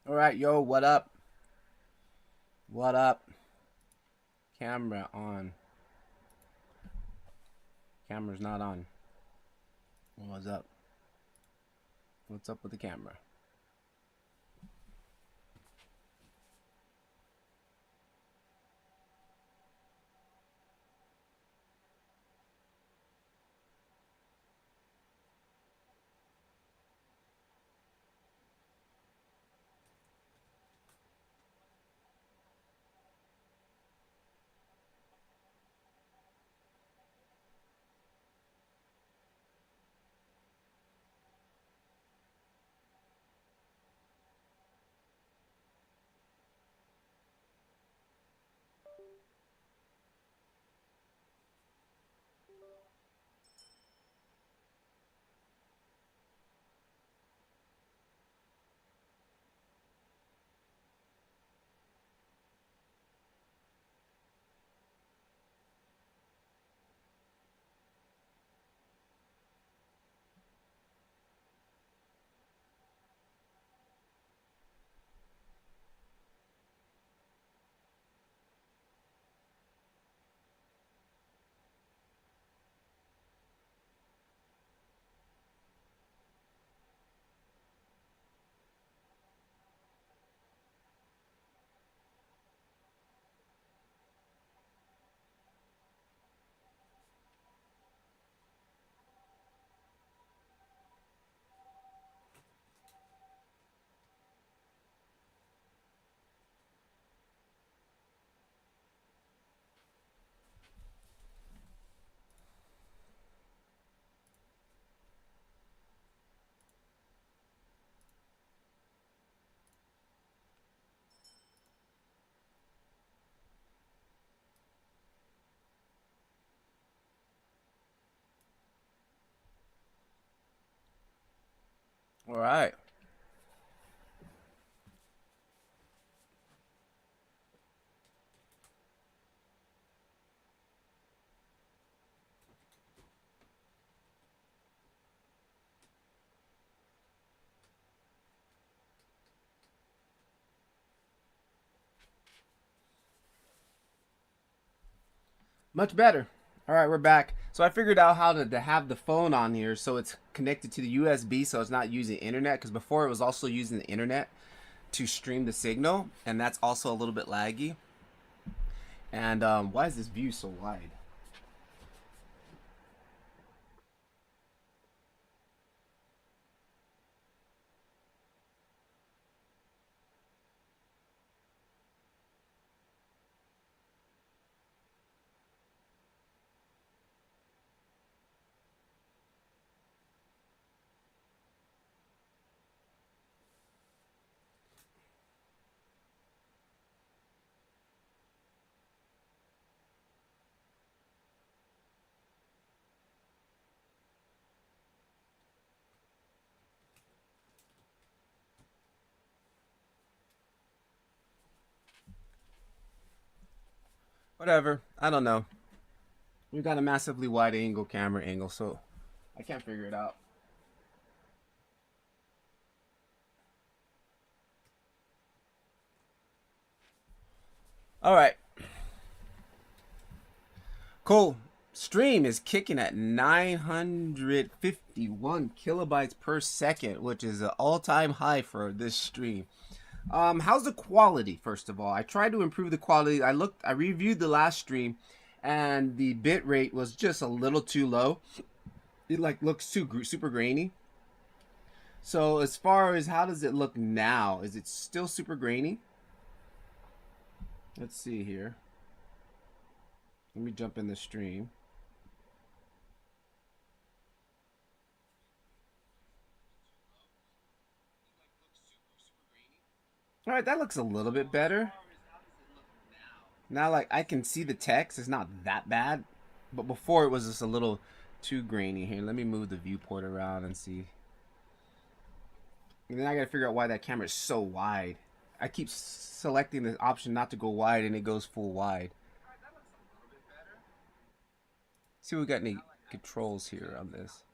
All right, yo, what up? What up? Camera on. Camera's not on. What's up? What's up with the camera? All right. Much better. All right, we're back. So I figured out how to have the phone on here so it's connected to the USB so it's not using internet, because before it was also using the internet to stream the signal, and that's also a little bit laggy. And why is this view so wide? Whatever. I don't know. We got a massively wide angle camera angle, so I can't figure it out. All right. Cool. Stream is kicking at 951 kilobytes per second, which is an all-time high for this stream. How's the quality? First of all, I tried to improve the quality. I reviewed the last stream, and the bit rate was just a little too low. It like looks too super grainy. So as far as how does it look now? Is it still super grainy? Let's see here. Let me jump in the stream. All right, that looks a little bit better. Now, like, I can see the text. It's not that bad. But before it was just a little too grainy here. Let me move the viewport around and see. And then I gotta figure out why that camera is so wide. I keep selecting the option not to go wide and it goes full wide. See if we got any controls here on this.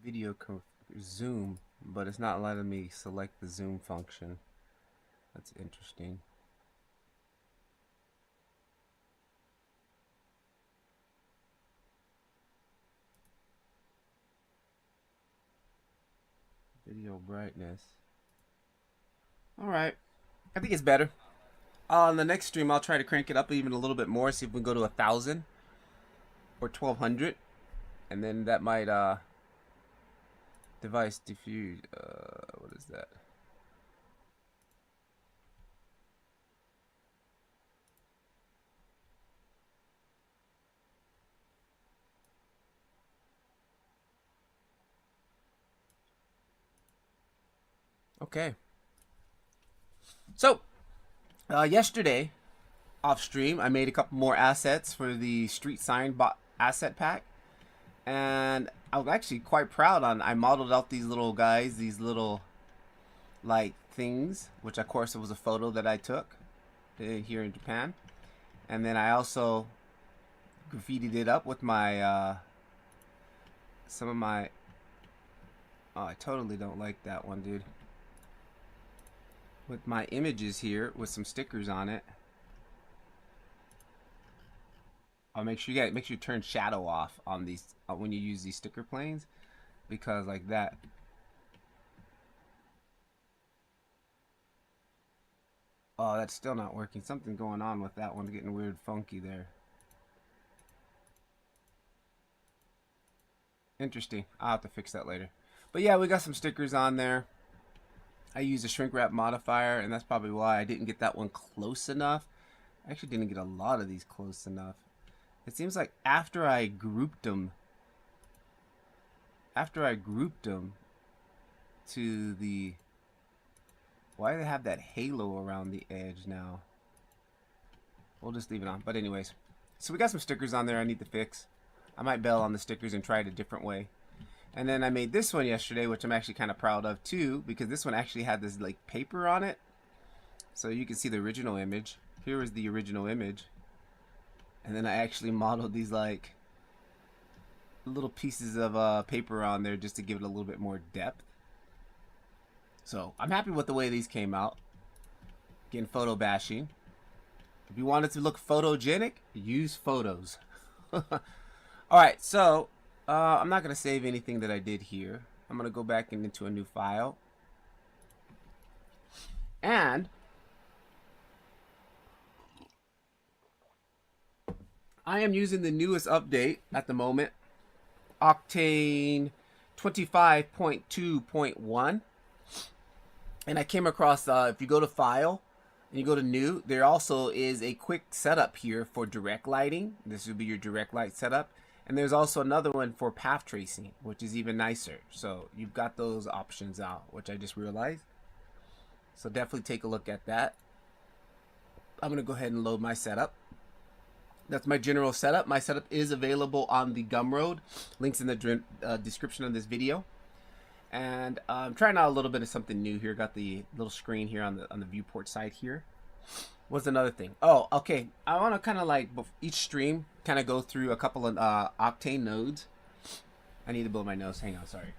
video zoom, but it's not letting me select the zoom function. That's interesting. Video brightness. Alright. I think it's better. On the next stream, I'll try to crank it up even a little bit more, see if we can go to 1,000 or 1,200. And then that might, device diffuse, what is that? Okay. So, yesterday, off stream, I made a couple more assets for the street sign asset pack. And I was actually quite proud I modeled out these little guys, these little, like, things, which of course it was a photo that I took here in Japan. And then I also graffitied it up with my, some of my, oh, I totally don't like that one, dude. With my images here with some stickers on it. I'll make sure you turn shadow off on these when you use these sticker planes, because like that. Oh, that's still not working. Something going on with that one, getting weird funky there. Interesting. I'll have to fix that later. But yeah, we got some stickers on there. I used a shrink wrap modifier, and that's probably why I didn't get that one close enough. I actually didn't get a lot of these close enough. It seems like after I grouped them to the, why do they have that halo around the edge now? We'll just leave it on. But anyways, so we got some stickers on there I need to fix. I might bail on the stickers and try it a different way. And then I made this one yesterday, which I'm actually kind of proud of too, because this one actually had this like paper on it. So you can see the original image. Here is the original image. And then I actually modeled these like little pieces of paper on there just to give it a little bit more depth. So I'm happy with the way these came out. Again, photo bashing. If you want it to look photogenic, use photos. Alright, so I'm not going to save anything that I did here. I'm going to go back into a new file. And I am using the newest update at the moment, Octane 25.2.1. And I came across, if you go to File and you go to New, there also is a quick setup here for direct lighting. This would be your direct light setup. And there's also another one for path tracing, which is even nicer. So you've got those options out, which I just realized. So definitely take a look at that. I'm going to go ahead and load my setup. That's my general setup. My setup is available on the Gumroad. Links in the description of this video. And I'm trying out a little bit of something new here. Got the little screen here on the viewport side here. What's another thing? Oh, okay. I want to kind of like each stream kind of go through a couple of Octane nodes. I need to blow my nose. Hang on, sorry.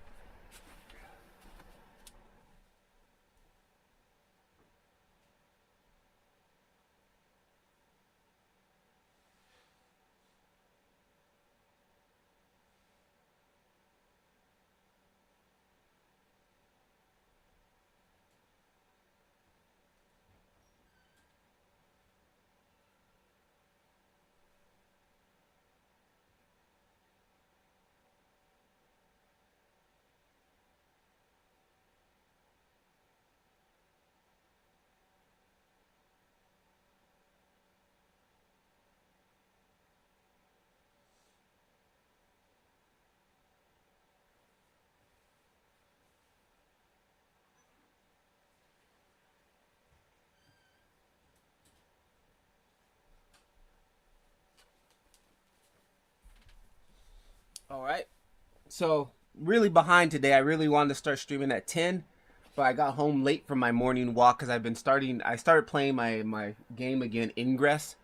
All right. So really behind today. I really wanted to start streaming at 10, but I got home late from my morning walk because I started playing my game again, Ingress.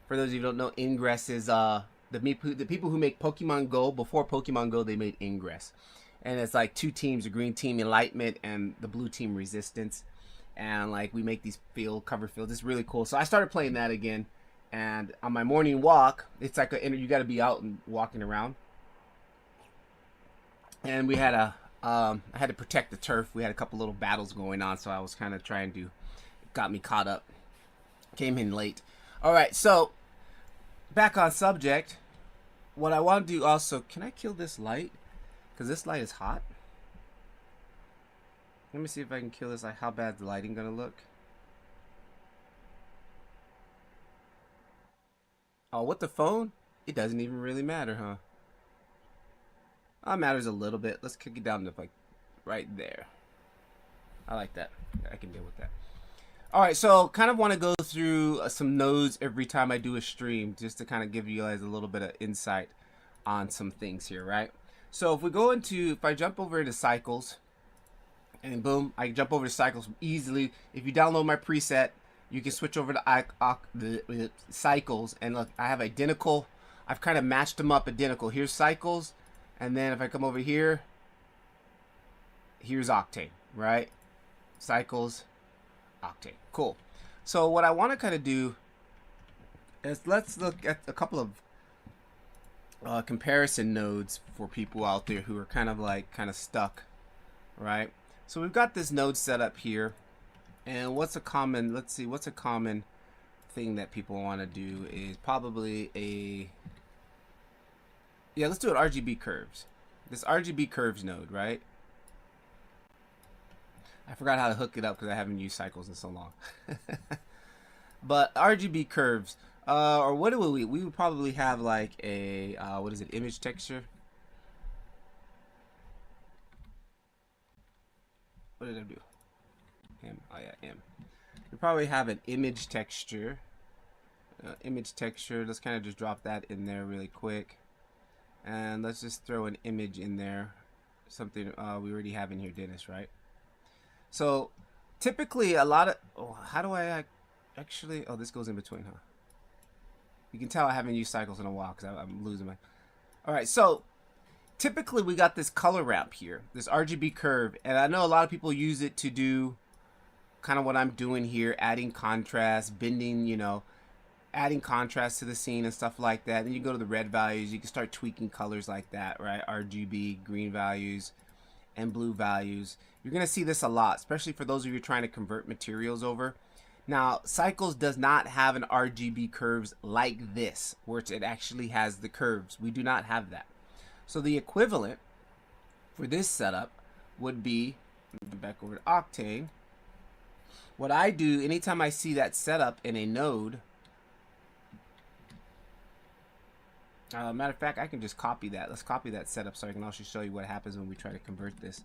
For those of you who don't know, Ingress is the people who make Pokemon Go. Before Pokemon Go, they made Ingress. and it's like two teams: the green team enlightenment and the blue team resistance. And like we make these cover fields. It's really cool. So I started playing that again, and on my morning walk, it's like you got to be out and walking around. And we had I had to protect the turf. We had a couple little battles going on, so I was kind of trying to, got me caught up. Came in late. All right, so back on subject. What I want to do also, can I kill this light? Because this light is hot. Let me see if I can kill this light. How bad is the lighting gonna look? Oh, with the phone, it doesn't even really matter, huh? Oh, it matters a little bit. Let's kick it down to like right there. I like that. I can deal with that. All right, so kind of want to go through some nodes every time I do a stream, just to kind of give you guys a little bit of insight on some things here, right? So if we go into, if I jump over into cycles, and boom, I can jump over to cycles easily. If you download my preset, you can switch over to the cycles, and look, I have identical. I've kind of matched them up identical. Here's cycles, and then if I come over here, here's Octane, right? Cycles, Octane. Cool. So what I want to kind of do is let's look at a couple of comparison nodes for people out there who are kind of stuck, right? So we've got this node set up here, and what's a common, let's see, what's a common thing that people want to do is probably let's do an RGB curves. This RGB curves node, right? I forgot how to hook it up because I haven't used cycles in so long. But RGB curves, or what do we would probably have like a, what is it, image texture? What did I do? M. Oh yeah, M. We probably have an image texture. Image texture. Let's kind of just drop that in there really quick, and let's just throw an image in there. Something we already have in here, Dennis, right? So typically a lot of, how do I actually, this goes in between, huh? You can tell I haven't used cycles in a while because I'm losing my. All right, so typically we got this color ramp here, this RGB curve, and I know a lot of people use it to do kind of what I'm doing here, adding contrast, bending, you know, adding contrast to the scene and stuff like that. Then you go to the red values, you can start tweaking colors like that, right? RGB, green values, and blue values. You're going to see this a lot, especially for those of you trying to convert materials over. Now, Cycles does not have an RGB curves like this, where it actually has the curves. We do not have that. So the equivalent for this setup would be, back over to Octane. What I do, anytime I see that setup in a node, matter of fact, I can just copy that. Let's copy that setup so I can also show you what happens when we try to convert this.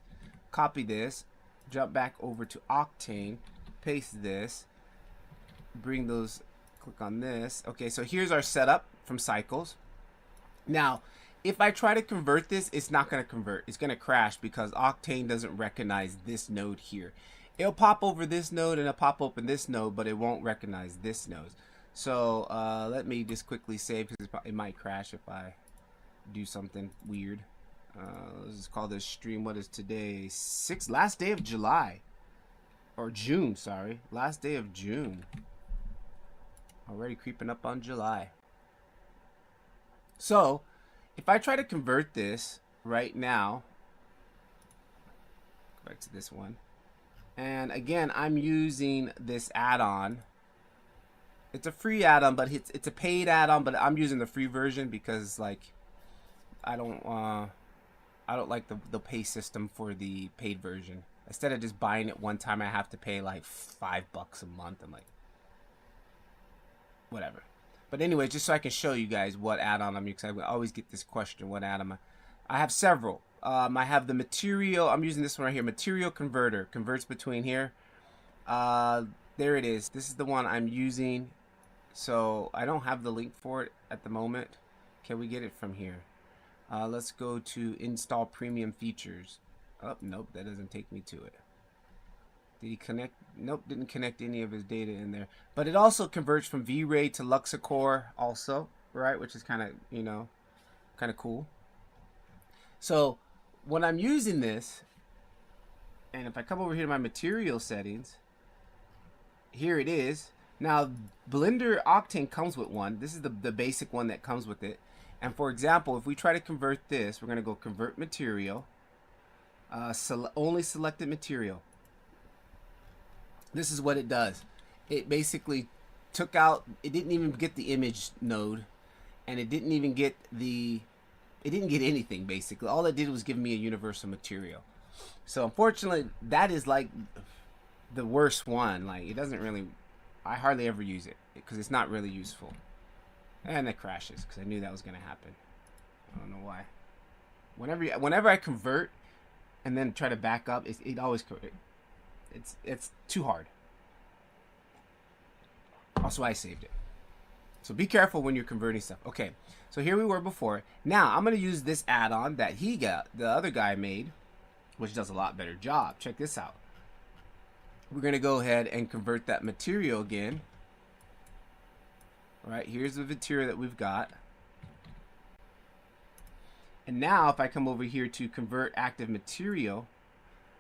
Copy this, jump back over to Octane, paste this, bring those, click on this. Okay, so here's our setup from Cycles. Now, if I try to convert this, it's not going to convert. It's going to crash because Octane doesn't recognize this node here. It'll pop over this node and it'll pop open this node, but it won't recognize this node. So let me just quickly save because it might crash if I do something weird. Let's just call this stream. What is today? Last day of July. Or June, sorry. Last day of June. Already creeping up on July. So, if I try to convert this right now, go back to this one. And again, I'm using this add-on. It's a free add-on, but it's a paid add-on, but I'm using the free version because like I don't like the pay system for the paid version. Instead of just buying it one time, I have to pay like $5 a month. I'm like, whatever. But anyway, just so I can show you guys what add-on I'm using, because I always get this question, what add-on I have several. I have the material. I'm using this one right here. Material converter converts between here. There it is. This is the one I'm using. So I don't have the link for it at the moment. Can we get it from here? Let's go to install premium features. Oh, nope, that doesn't take me to it. Did he connect? Nope, didn't connect any of his data in there. But it also converts from V-Ray to Luxacore also, right? Which is kind of, you know, kind of cool. So when I'm using this, and if I come over here to my material settings, here it is. Now, Blender Octane comes with one. This is the basic one that comes with it. And for example, if we try to convert this, we're going to go convert material, only selected material. This is what it does. It basically took out, it didn't even get the image node, and it didn't even get it didn't get anything basically. All it did was give me a universal material. So unfortunately, that is like the worst one. Like, it doesn't really, I hardly ever use it because it's not really useful. And it crashes because I knew that was going to happen. I don't know why. Whenever I convert and then try to back up, it always, it's too hard. Also, I saved it. So be careful when you're converting stuff. Okay, so here we were before. Now I'm going to use this add-on that the other guy made, which does a lot better job. Check this out. We're going to go ahead and convert that material again. All right, here's the material that we've got. And now if I come over here to convert active material,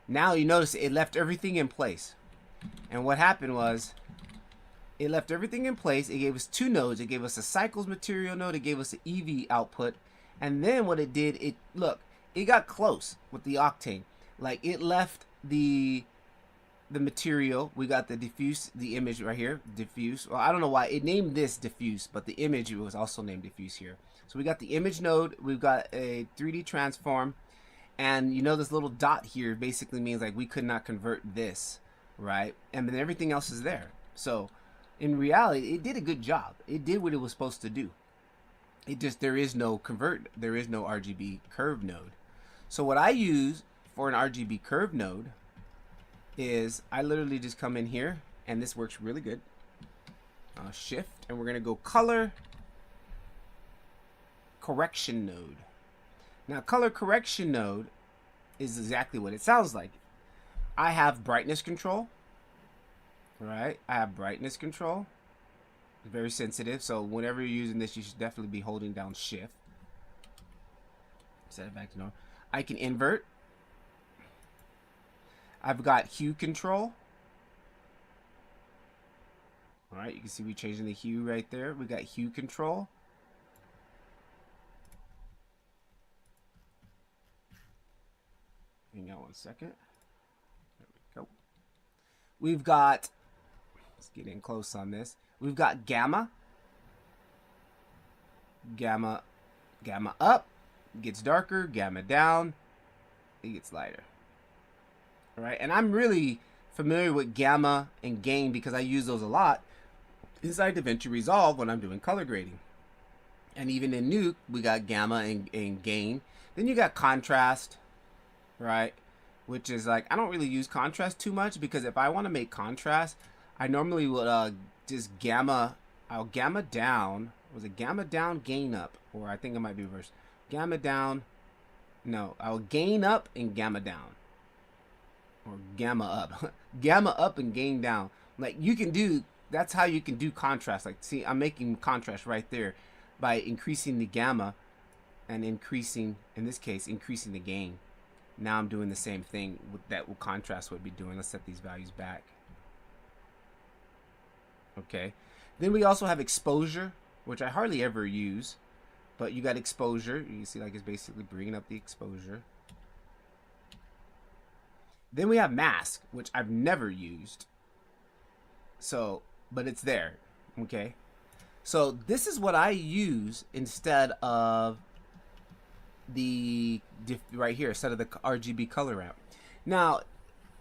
now you notice it left everything in place. And what happened was, it left everything in place. It gave us two nodes. It gave us a cycles material node. It gave us an EV output. And then what it did, it got close with the Octane. Like, it left the material. We got the diffuse, the image right here, diffuse. Well, I don't know why it named this diffuse, but the image was also named diffuse here. So we got the image node. We've got a 3D transform. And you know, this little dot here basically means like we could not convert this, right? And then everything else is there. So in reality, it did a good job. It did what it was supposed to do. It just, there is no RGB curve node. So what I use for an RGB curve node is I literally just come in here, and this works really good. Shift, and we're gonna go color correction node. Now, color correction node is exactly what it sounds like. I have brightness control. Right, I have brightness control. It's very sensitive, so whenever you're using this, you should definitely be holding down shift. Set it back to normal. I can invert. I've got hue control. All right, you can see we changing the hue right there. We got hue control. Hang on one second. There we go. We've got, let's get in close on this. We've got gamma. Gamma up, gets darker. Gamma down, it gets lighter. All right, and I'm really familiar with gamma and gain because I use those a lot inside DaVinci Resolve when I'm doing color grading. And even in Nuke, we got gamma and gain. Then you got contrast, right? Which is like, I don't really use contrast too much because if I want to make contrast, I normally would just I'll gamma down. Was it gamma down, gain up? Or I think it might be reverse. Gamma down. No, I'll gain up and gamma down. Or gamma up. Gamma up and gain down. Like, you can do, that's how you can do contrast. Like, see, I'm making contrast right there by increasing the gamma and increasing, in this case, increasing the gain. Now I'm doing the same thing with that contrast would be doing. Let's set these values back. Okay. Then we also have exposure, which I hardly ever use, but you got exposure. You can see like it's basically bringing up the exposure. Then we have mask, which I've never used. So, but it's there. Okay. So this is what I use instead of the right here, instead of the RGB color ramp. Now,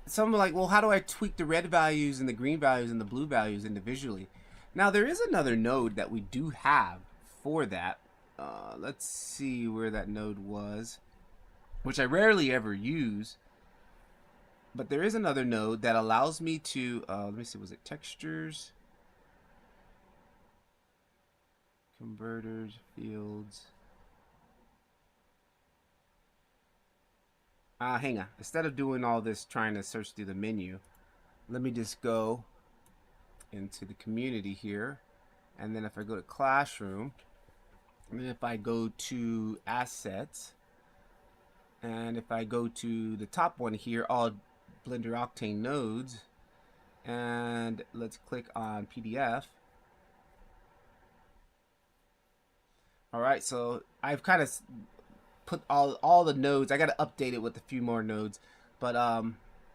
some are like, well, how do I tweak the red values and the green values and the blue values individually? Now, there is another node that we do have for that. Let's see where that node was, which I rarely ever use. But there is another node that allows me to, let me see, was it textures? Converters, fields. Hang on. Instead of doing all this trying to search through the menu, let me just go into the community here. And then if I go to classroom, and then if I go to assets, And if I go to the top one here, all Blender Octane nodes, and let's click on PDF. All right, so I've kind of put all the nodes. I got to update it with a few more nodes, but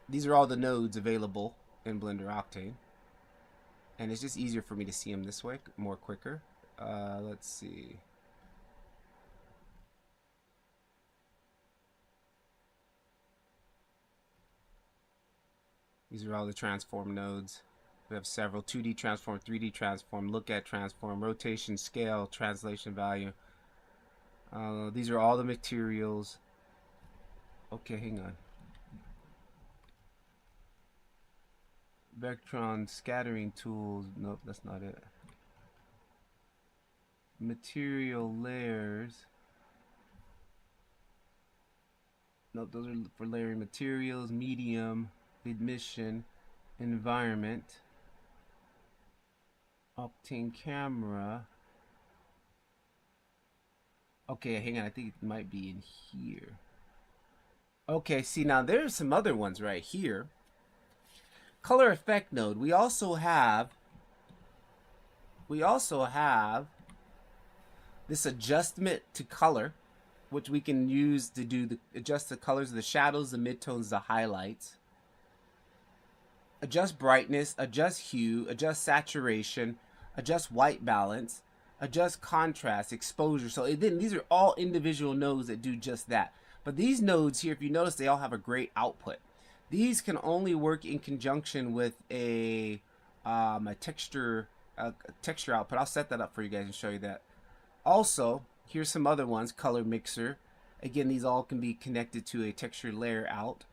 these are all the nodes available in Blender Octane, and it's just easier for me to see them this way, more quicker. Let's see. These are all the transform nodes. We have several: 2D transform, 3D transform, look at transform, rotation, scale, translation value. These are all the materials. Okay, hang on. Vectron scattering tools. Nope, that's not it. Material layers. Nope, those are for layering materials. Medium, emission, environment, Octane camera. Okay, hang on. I think it might be in here. Okay, see, now there's some other ones right here. Color effect node. We also have this adjustment to color, which we can use to adjust the colors of the shadows, the midtones, the highlights. Adjust brightness, adjust hue, adjust saturation, adjust white balance, adjust contrast, exposure. So these are all individual nodes that do just that. But these nodes here, if you notice, they all have a great output. These can only work in conjunction with a texture output. I'll set that up for you guys and show you that. Also, here's some other ones. Color mixer. Again, these all can be connected to a texture layer out.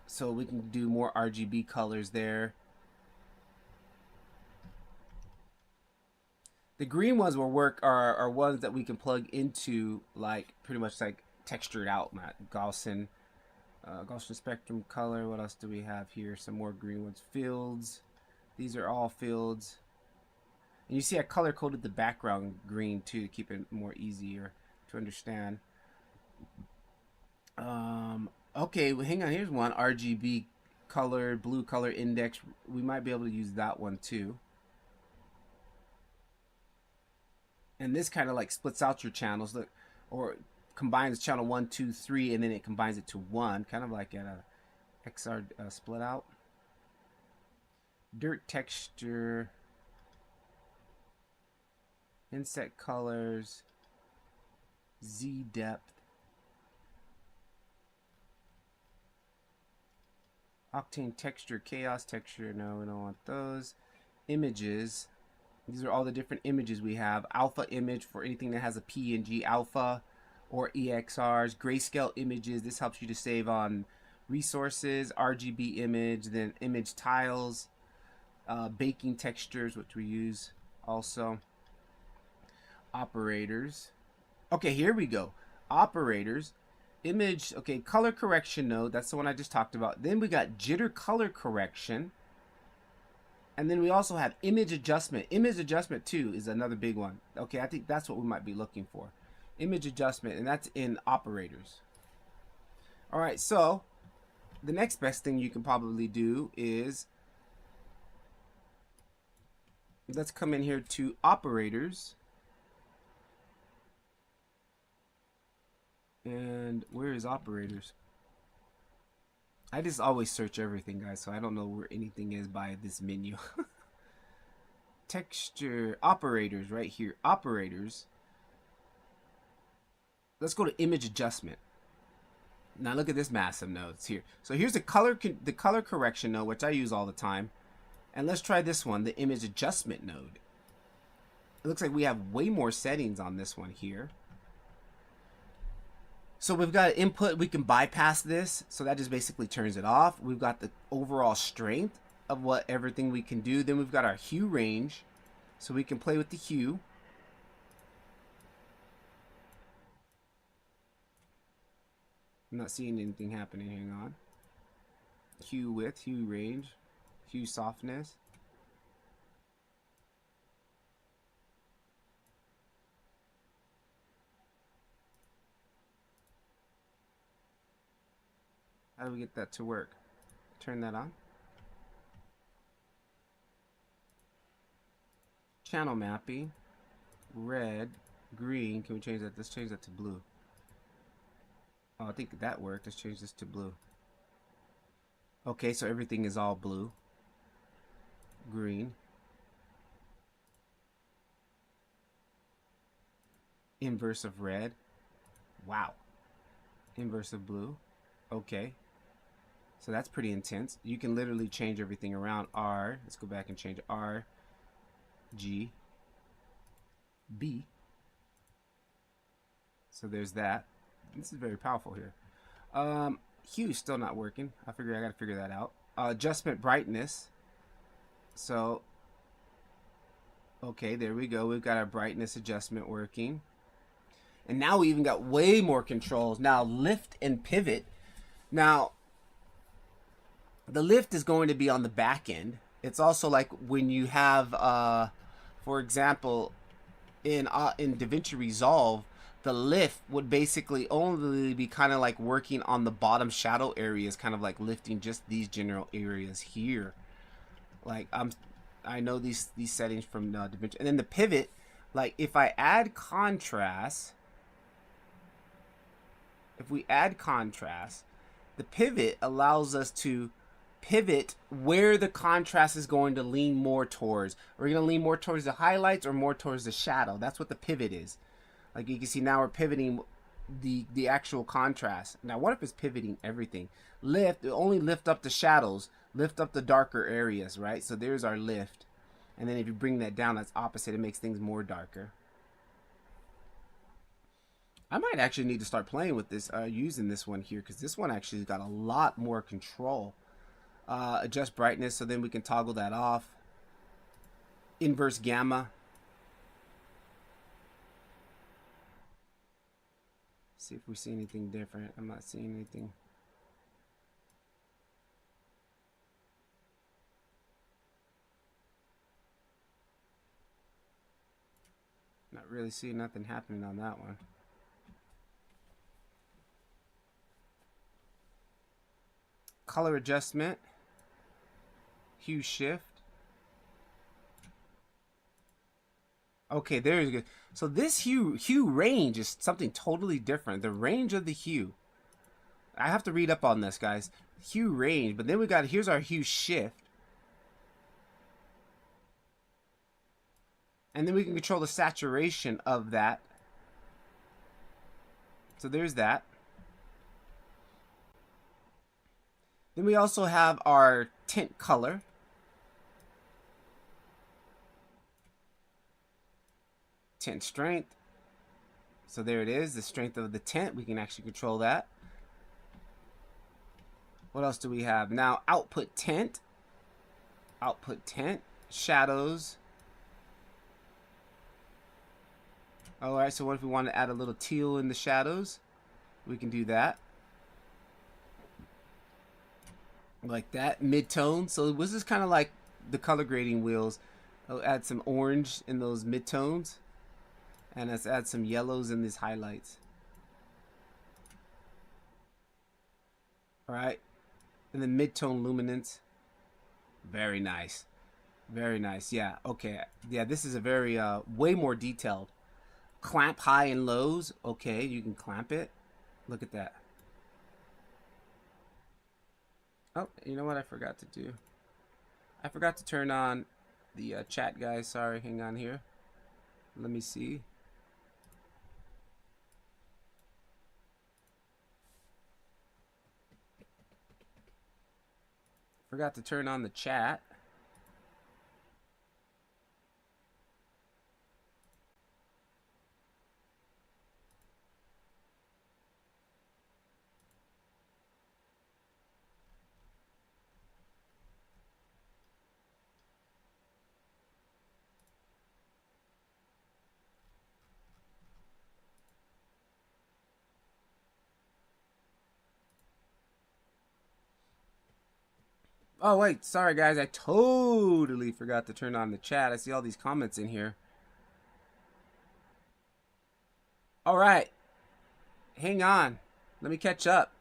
So we can do more RGB colors there. The green ones will work are ones that we can plug into, like pretty much like textured out, Gaussian spectrum color. What else do we have here? Some more green ones. Fields. These are all fields. And you see I color coded the background green too to keep it more easier to understand. Okay, well, hang on. Here's one. RGB color, blue color index. We might be able to use that one too. And this kind of like splits out your channels, look, or combines channel 1, 2, 3, and then it combines it to 1, kind of like at a XR split out. Dirt texture, inset colors, Z depth, Octane texture, chaos texture. No, we don't want those. Images. These are all the different images we have. Alpha image for anything that has a PNG alpha or EXRs. Grayscale images. This helps you to save on resources. RGB image, then image tiles. Baking textures, which we use also. Operators. Okay, here we go. Operators. Image, okay, color correction node. That's the one I just talked about. Then we got jitter color correction. And then we also have image adjustment. Image adjustment too is another big one. Okay, I think that's what we might be looking for. Image adjustment, and that's in operators. All right, so the next best thing you can probably do is, let's come in here to operators. And where is operators? I just always search everything, guys, so I don't know where anything is by this menu. Texture, operators, right here. Operators. Let's go to image adjustment. Now look at this massive nodes here. So here's the color correction node, which I use all the time. And let's try this one, the image adjustment node. It looks like we have way more settings on this one here. So we've got input, we can bypass this. So that just basically turns it off. We've got the overall strength of what everything we can do. Then we've got our hue range. So we can play with the hue. I'm not seeing anything happening, hang on. Hue width, hue range, hue softness. How do we get that to work? Turn that on. Channel mapping. Red, green. Can we change that? Let's change that to blue. Oh, I think that worked. Let's change this to blue. Okay, so everything is all blue. Green. Inverse of red. Wow. Inverse of blue. Okay. So that's pretty intense. You can literally change everything around. R. Let's go back and change R. G. B. So there's that. This is very powerful here. Hue still not working. I gotta figure that out. Adjustment brightness. So, okay, there we go. We've got our brightness adjustment working. And now we even got way more controls. Now lift and pivot. Now, the lift is going to be on the back end. It's also like when you have, for example, in DaVinci Resolve, the lift would basically only be kind of like working on the bottom shadow areas, kind of like lifting just these general areas here. Like I know these settings from DaVinci. And then the pivot, like if I add contrast, if we add contrast, the pivot allows us to pivot where the contrast is going to lean more towards. We're going to lean more towards the highlights or more towards the shadow. That's what the pivot is. Like you can see now we're pivoting the actual contrast. Now what if it's pivoting everything? Lift, only lift up the shadows, lift up the darker areas, right? So there's our lift. And then if you bring that down, that's opposite. It makes things more darker. I might actually need to start playing with this, using this one here, because this one actually got a lot more control. Adjust brightness, so then we can toggle that off. Inverse gamma. See if we see anything different. I'm not seeing anything. Not really seeing nothing happening on that one. Color adjustment. Hue shift. Okay, there you go. So this hue range is something totally different. The range of the hue. I have to read up on this, guys. Hue range, but then we got, here's our hue shift. And then we can control the saturation of that. So there's that. Then we also have our tint color. Tint strength. So there it is, the strength of the tint. We can actually control that. What else do we have? Now output tint. Output tint. Shadows. Alright, so what if we want to add a little teal in the shadows? We can do that. Like that. Mid-tone. So this is kind of like the color grading wheels. I'll add some orange in those mid-tones. And let's add some yellows in these highlights. Alright. And then mid-tone luminance. Very nice. Very nice. Yeah, okay. Yeah, this is a very, way more detailed. Clamp high and lows. Okay, you can clamp it. Look at that. Oh, you know what I forgot to do? I forgot to turn on the chat, guys. Sorry, hang on here. Let me see. Forgot to turn on the chat. Oh, wait. Sorry, guys. I totally forgot to turn on the chat. I see all these comments in here. All right. Hang on. Let me catch up.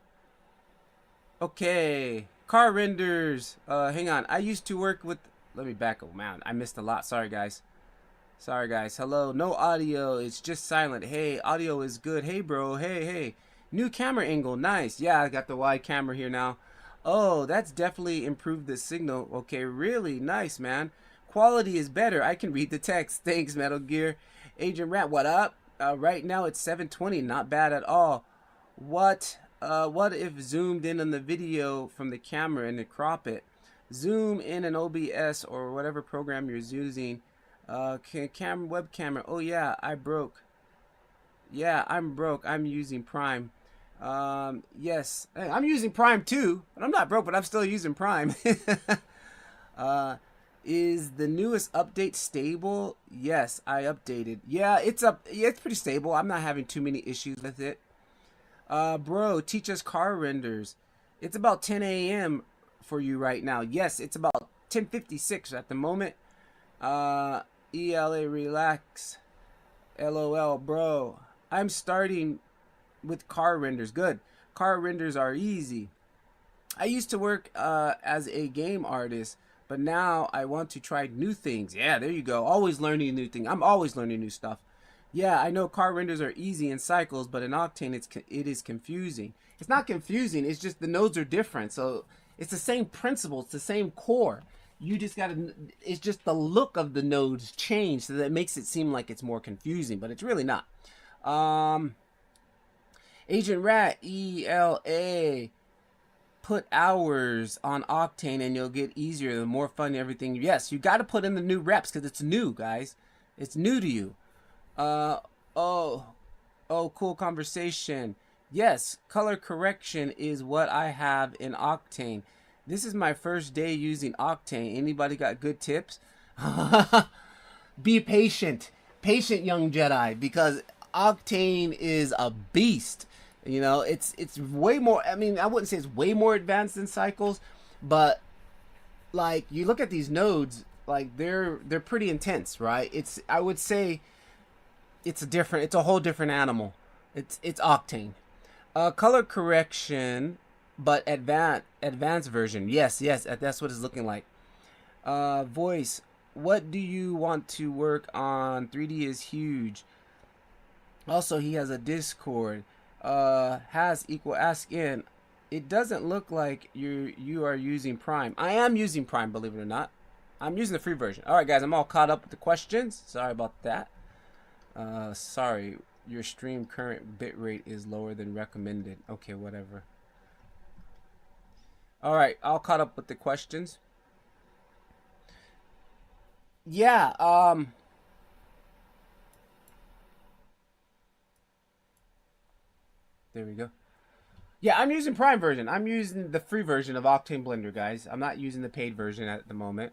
Okay, car renders. Hang on. I used to work with. Let me back up. Man, I missed a lot. Sorry, guys. Sorry, guys. Hello. No audio. It's just silent. Hey, audio is good. Hey, bro. Hey, hey. New camera angle. Nice. Yeah, I got the wide camera here now. Oh, that's definitely improved the signal. Okay, really nice, man. Quality is better. I can read the text. Thanks, Metal Gear. Agent Rat, what up? Right now it's 720. Not bad at all. What if zoomed in on the video from the camera and to crop it? Zoom in an OBS or whatever program you're using. Web camera. Oh yeah, I broke. Yeah, I'm broke. I'm using Prime. Yes, hey, I'm using Prime too, but I'm not broke, but I'm still using Prime. uh, is the newest update stable? Yes, I updated. Yeah, it's up. Yeah, it's pretty stable. I'm not having too many issues with it. Bro, teach us car renders. It's about 10 a.m. for you right now. Yes, it's about 10:56 at the moment. ELA, relax. LOL, bro. I'm starting with car renders. Good. Car renders are easy. I used to work as a game artist, but now I want to try new things. Yeah, there you go. Always learning new things. I'm always learning new stuff. Yeah, I know car renders are easy in cycles, but in Octane it is confusing. It's not confusing. It's just the nodes are different. So it's the same principle. It's the same core. You just gotta. It's just the look of the nodes change, so that makes it seem like it's more confusing, but it's really not. Agent Rat, ELA. Put hours on Octane and you'll get easier, the more fun everything. Yes, you got to put in the new reps because it's new, guys. It's new to you. Uh, oh, cool conversation. Yes, color correction is what I have in Octane. This is my first day using Octane. Anybody got good tips? Be patient. Patient, young Jedi, because Octane is a beast. You know, it's way more. I mean, I wouldn't say it's way more advanced than Cycles, but like you look at these nodes, like they're pretty intense, right? I would say it's a whole different animal. It's Octane. Color correction, but advanced version. Yes, that's what it's looking like. Voice. What do you want to work on? 3D is huge. Also, he has a Discord. Has equal ask in. It doesn't look like you are using Prime. I am using Prime, believe it or not. I'm using the free version. All right, guys, I'm all caught up with the questions. Sorry about that. Sorry, your stream current bitrate is lower than recommended. Okay, whatever. All right, all caught up with the questions. Yeah. There we go. Yeah, I'm using Prime version. I'm using the free version of Octane Blender, guys. I'm not using the paid version at the moment.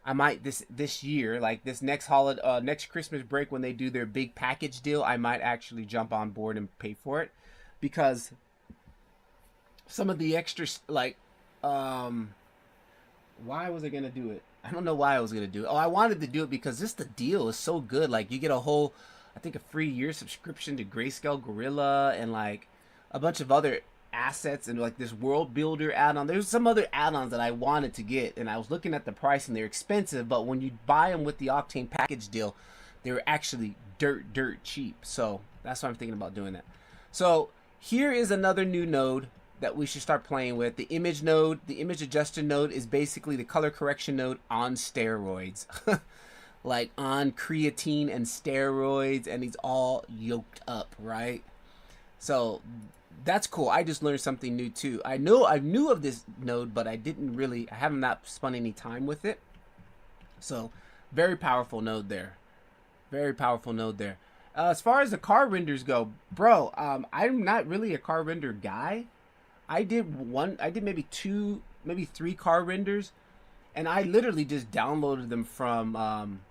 I might this year, like this next holiday, next Christmas break when they do their big package deal, I might actually jump on board and pay for it, because some of the extras, like, why was I gonna do it? I don't know why I was gonna do it. Oh, I wanted to do it because just the deal is so good. Like you get a whole, I think, a free year subscription to Grayscale Gorilla and like a bunch of other assets and like this world builder add-on. There's some other add-ons that I wanted to get, and I was looking at the price and they're expensive, but when you buy them with the Octane package deal, they're actually dirt cheap. So that's why I'm thinking about doing that. So here is another new node that we should start playing with. The image node, the image adjuster node, is basically the color correction node on steroids. Like on creatine and steroids, and he's all yoked up, right? So that's cool. I just learned something new too. I knew of this node, but I have not spent any time with it. So very powerful node there. Very powerful node there. As far as the car renders go, bro, I'm not really a car render guy. I did maybe 2, maybe 3 car renders, and I literally just downloaded them from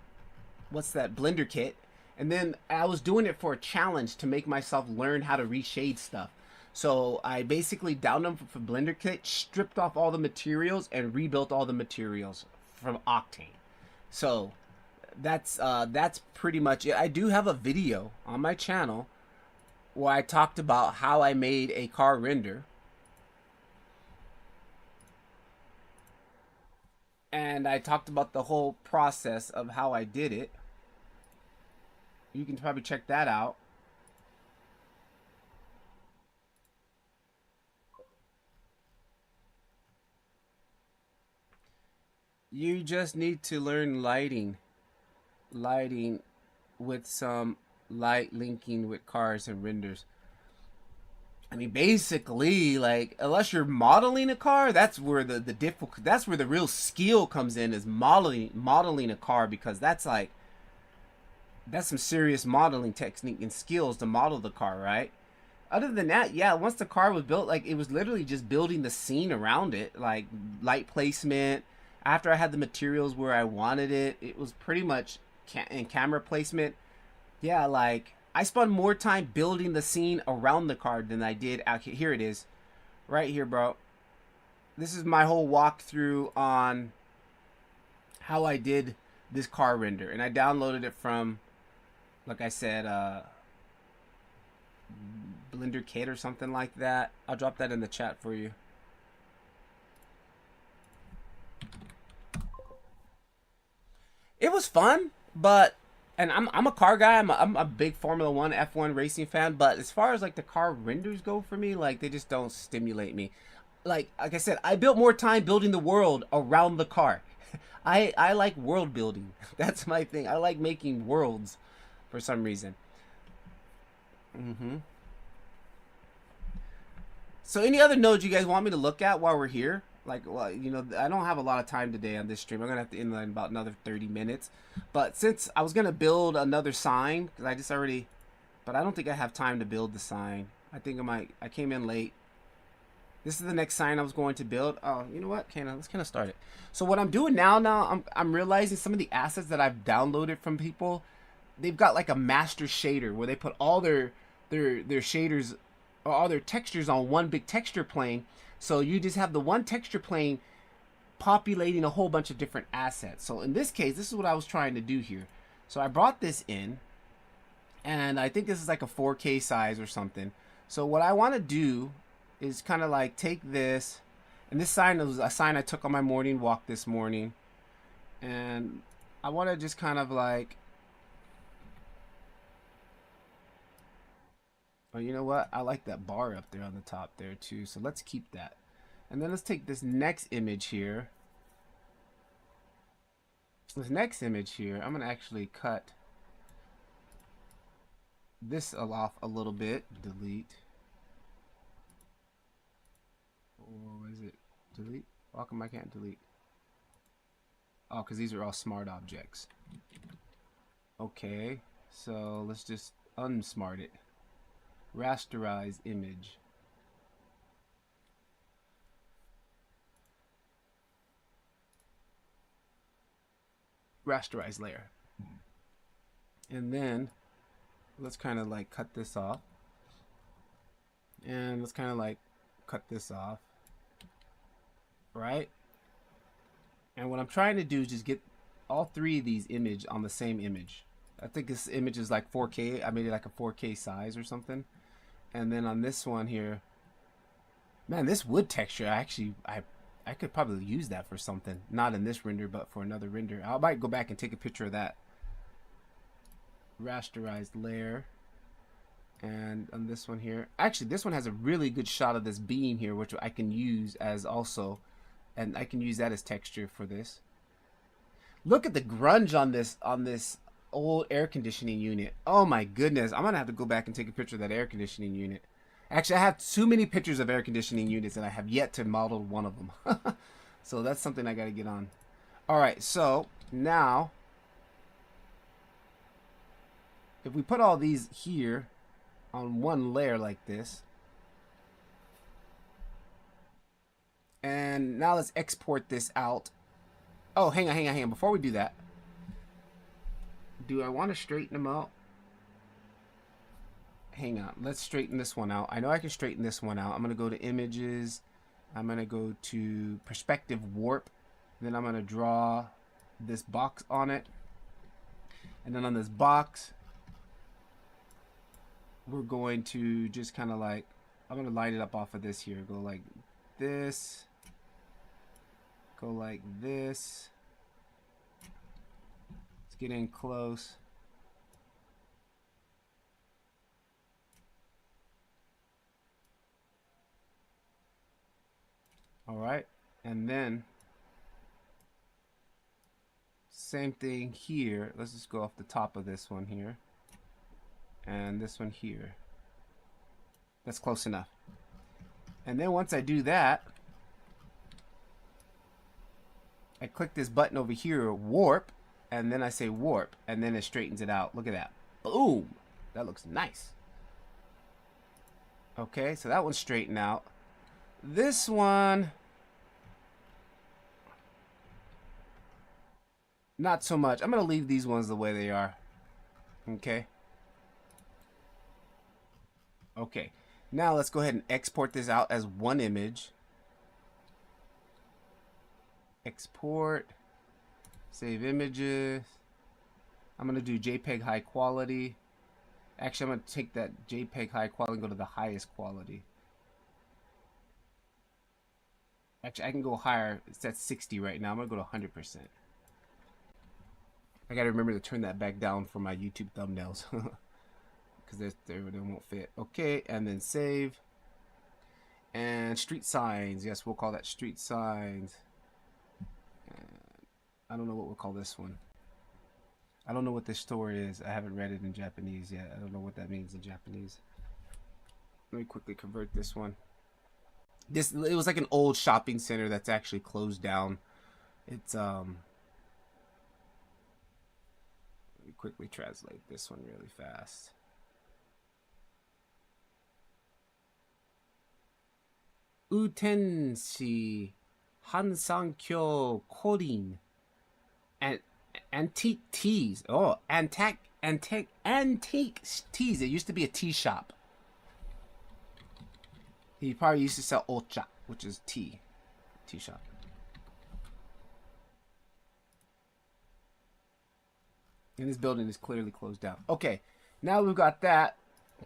what's that, Blender Kit, and then I was doing it for a challenge to make myself learn how to reshade stuff. So I basically downloaded them from Blender Kit, stripped off all the materials, and rebuilt all the materials from Octane. So that's pretty much it. I do have a video on my channel where I talked about how I made a car render. And I talked about the whole process of how I did it. You can probably check that out. You just need to learn lighting with some light linking with cars and renders. I mean, basically, like, unless you're modeling a car, that's where the difficult, that's where the real skill comes in, is modeling a car, because that's like, that's some serious modeling technique and skills to model the car, right? Other than that, yeah, once the car was built, like, it was literally just building the scene around it, like light placement. After I had the materials where I wanted it, it was pretty much in camera placement. Yeah, like, I spent more time building the scene around the car than I did out here. Here it is, right here, bro. This is my whole walkthrough on how I did this car render, and I downloaded it from, like I said, Blender Kit or something like that. I'll drop that in the chat for you. It was fun, but, and I'm a car guy. I'm a big Formula One F1 racing fan. But as far as like the car renders go for me, like, they just don't stimulate me. Like I said, I built more time building the world around the car. I like world building. That's my thing. I like making worlds for some reason. So any other nodes you guys want me to look at while we're here? Like, well, you know, I don't have a lot of time today on this stream. I'm gonna have to end in about another 30 minutes. But since I was gonna build another sign, because I just already, but I don't think I have time to build the sign. I think I came in late. This is the next sign I was going to build. Oh, you know what? Let's kind of start it. So what I'm doing now, I'm realizing some of the assets that I've downloaded from people, they've got like a master shader where they put all their shaders or all their textures on one big texture plane. So you just have the one texture plane populating a whole bunch of different assets. So in this case, this is what I was trying to do here. So I brought this in, and I think this is like a 4K size or something. So what I want to do is kind of like take this, and this sign was a sign I took on my morning walk this morning, and I want to just kind of like, oh, you know what? I like that bar up there on the top there too. So let's keep that. And then let's take this next image here. This next image here, I'm going to actually cut this off a little bit. Delete. Or is it delete? How come I can't delete? Oh, because these are all smart objects. Okay, so let's just unsmart it. Rasterize image. Rasterize layer. And then let's kind of like cut this off. And let's kind of like cut this off. Right? And what I'm trying to do is just get all three of these images on the same image. I think this image is like 4K. I made it like a 4K size or something. And then on this one here, man, this wood texture, I could probably use that for something. Not in this render, but for another render. I might go back and take a picture of that. Rasterized layer. And on this one here, actually this one has a really good shot of this beam here, which I can use as also, and I can use that as texture for this. Look at the grunge on this old air conditioning unit. Oh my goodness, I'm gonna have to go back and take a picture of that air conditioning unit. Actually, I have too many pictures of air conditioning units, and I have yet to model one of them. So that's something I gotta get on. All right, so now if we put all these here on one layer like this, and now let's export this out. Oh, hang on. Before we do that, do I want to straighten them out? Hang on. Let's straighten this one out. I know I can straighten this one out. I'm going to go to images. I'm going to go to perspective warp. Then I'm going to draw this box on it. And then on this box, we're going to just kind of like, I'm going to line it up off of this here. Go like this. Go like this. Let's get in close. All right, and then same thing here. Let's just go off the top of this one here. And this one here. That's close enough. And then once I do that, I click this button over here, warp, and then I say warp, and then it straightens it out. Look at that. Boom! That looks nice. Okay, so that one's straightened out. This one, not so much. I'm going to leave these ones the way they are. Okay. Okay. Now let's go ahead and export this out as one image. Export. Save images. I'm going to do JPEG high quality. Actually, I'm going to take that JPEG high quality and go to the highest quality. Actually, I can go higher. It's at 60 right now. I'm going to go to 100%. I got to remember to turn that back down for my YouTube thumbnails. Because they won't fit. Okay, and then save. And street signs. Yes, we'll call that street signs. And I don't know what we'll call this one. I don't know what this story is. I haven't read it in Japanese yet. I don't know what that means in Japanese. Let me quickly convert this one. It was like an old shopping center that's actually closed down. It's let me quickly translate this one really fast. Utenshi Hansankyo Korin and antique teas. Oh, antique teas. It used to be a tea shop. He probably used to sell ocha, which is tea shop. And this building is clearly closed down. Okay, now we've got that.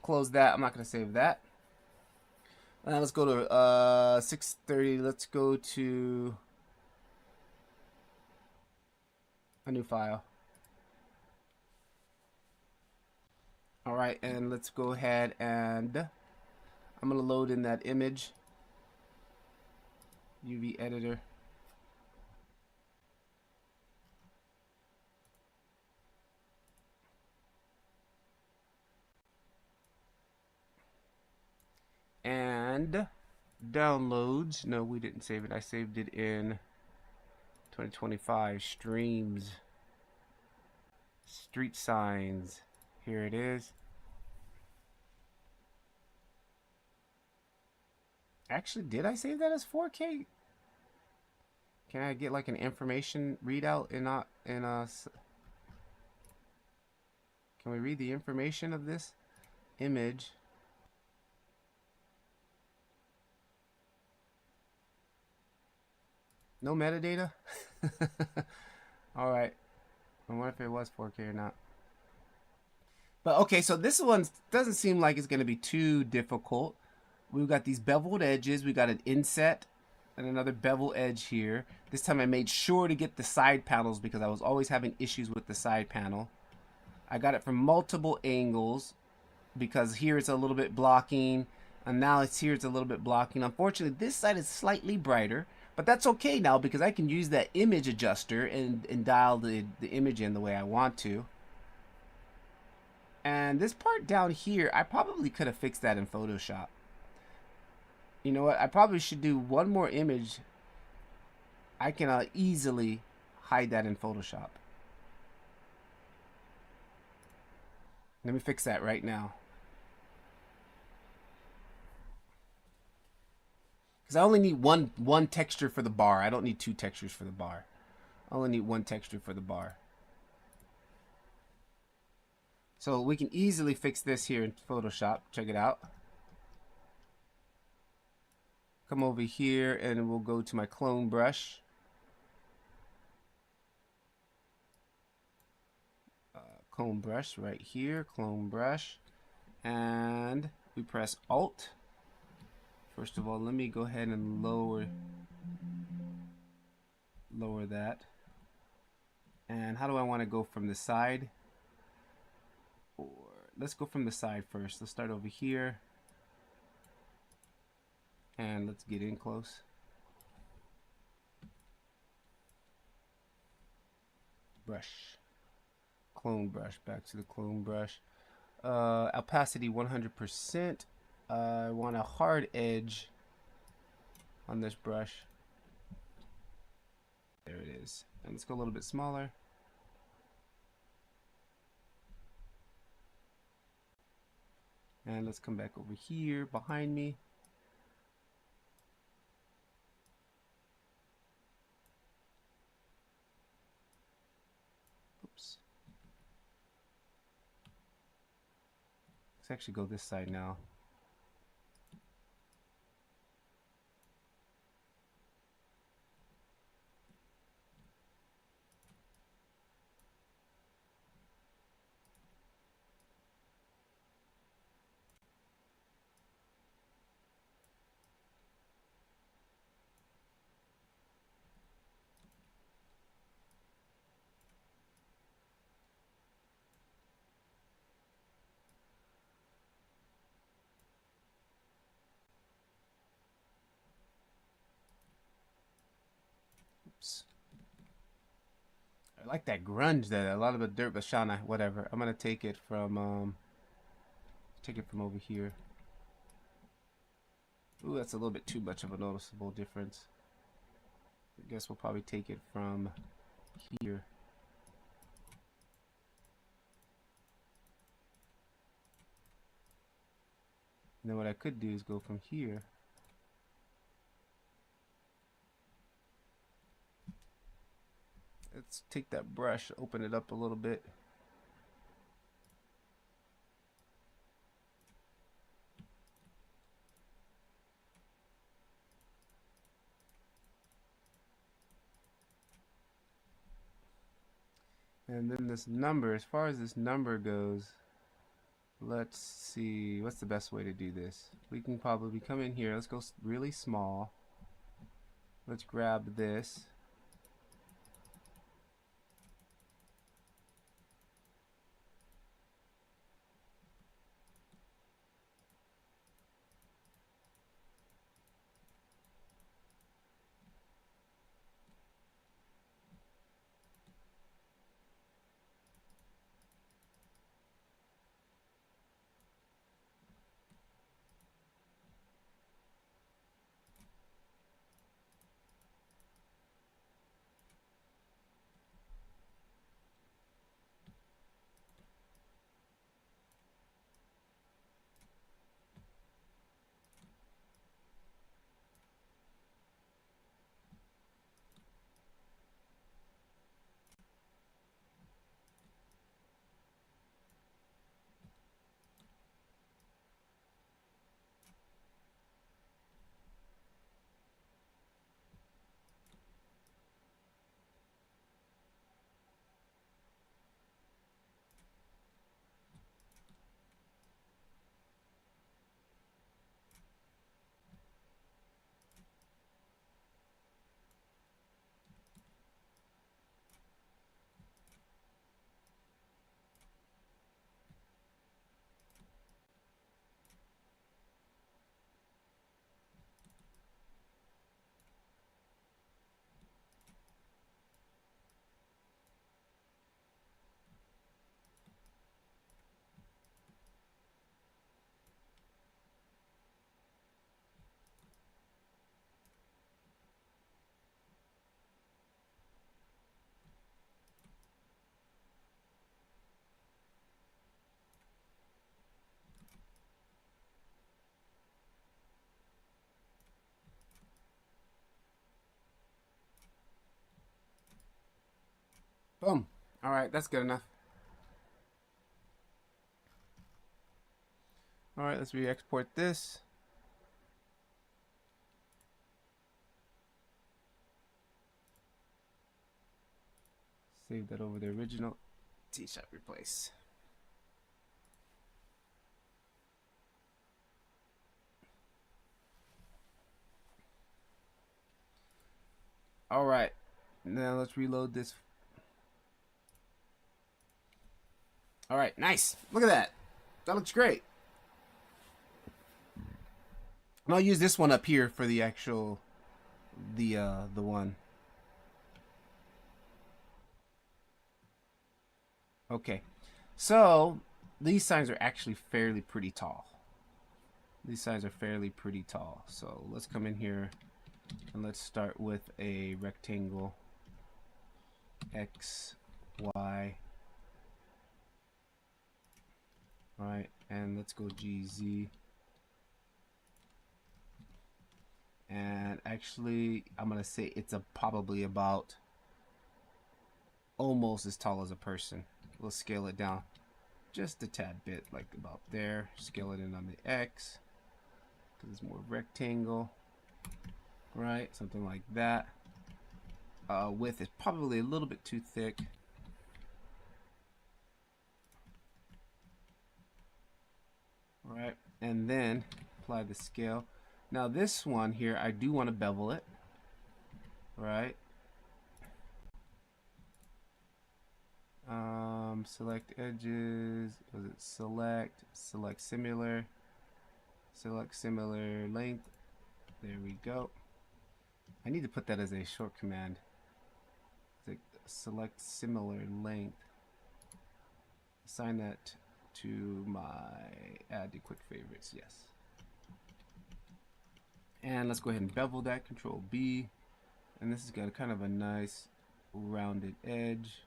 Close that. I'm not going to save that. Now let's go to 630. Let's go to a new file. All right, and let's go ahead and I'm going to load in that image. UV editor. And downloads. No, we didn't save it. I saved it in 2025. Streams. Street signs. Here it is. Actually, did I save that as 4K? Can I get like an information readout in Can we read the information of this image? No metadata? Alright. I wonder if it was 4K or not. But okay, so this one doesn't seem like it's going to be too difficult. We've got these beveled edges. We got an inset and another bevel edge here. This time I made sure to get the side panels because I was always having issues with the side panel. I got it from multiple angles because here it's a little bit blocking. And now it's here it's a little bit blocking. Unfortunately, this side is slightly brighter. But that's okay now because I can use that image adjuster and dial the image in the way I want to. And this part down here, I probably could have fixed that in Photoshop. You know what? I probably should do one more image. I can easily hide that in Photoshop. Let me fix that right now. Because I only need one texture for the bar. I don't need two textures for the bar. I only need one texture for the bar. So we can easily fix this here in Photoshop. Check it out. Come over here and we'll go to my clone brush. Clone brush right here. Clone brush. And we press Alt. First of all, let me go ahead and lower. lower that. And how do I want to go from the side? Or let's go from the side first. Let's start over here. And let's get in close. Brush. Clone brush. Back to the clone brush. Opacity 100%. I want a hard edge on this brush. There it is. And let's go a little bit smaller. And let's come back over here behind me. Oops. Let's actually go this side now. Oops. I like that grunge there. A lot of the dirt, but Shauna, whatever. I'm gonna take it from over here. Ooh, that's a little bit too much of a noticeable difference. I guess we'll probably take it from here. And then what I could do is go from here. Let's take that brush, open it up a little bit. And then this number, as far as this number goes, let's see, what's the best way to do this? We can probably come in here, let's go really small. Let's grab this. Boom. All right, that's good enough. All right, let's re-export this. Save that over the original. T-shot replace. All right, Now let's reload this. All right, nice. Look at that. That looks great. And I'll use this one up here for the actual, the one. Okay, so these signs are actually fairly pretty tall. These signs are fairly pretty tall. So let's come in here and let's start with a rectangle. X, Y. All right, and let's go GZ. And actually, I'm gonna say it's probably about almost as tall as a person. We'll scale it down just a tad bit, like about there. Scale it in on the X, because it's more rectangle, right? Something like that. Width is probably a little bit too thick. All right, and then apply the scale. Now this one here, I do want to bevel it, right? Select edges. Was it select similar length? There we go. I need to put that as a short command. Select similar length. Assign that to my add to quick favorites. Yes. And let's go ahead and bevel that. Control B. And this has got kind of a nice rounded edge.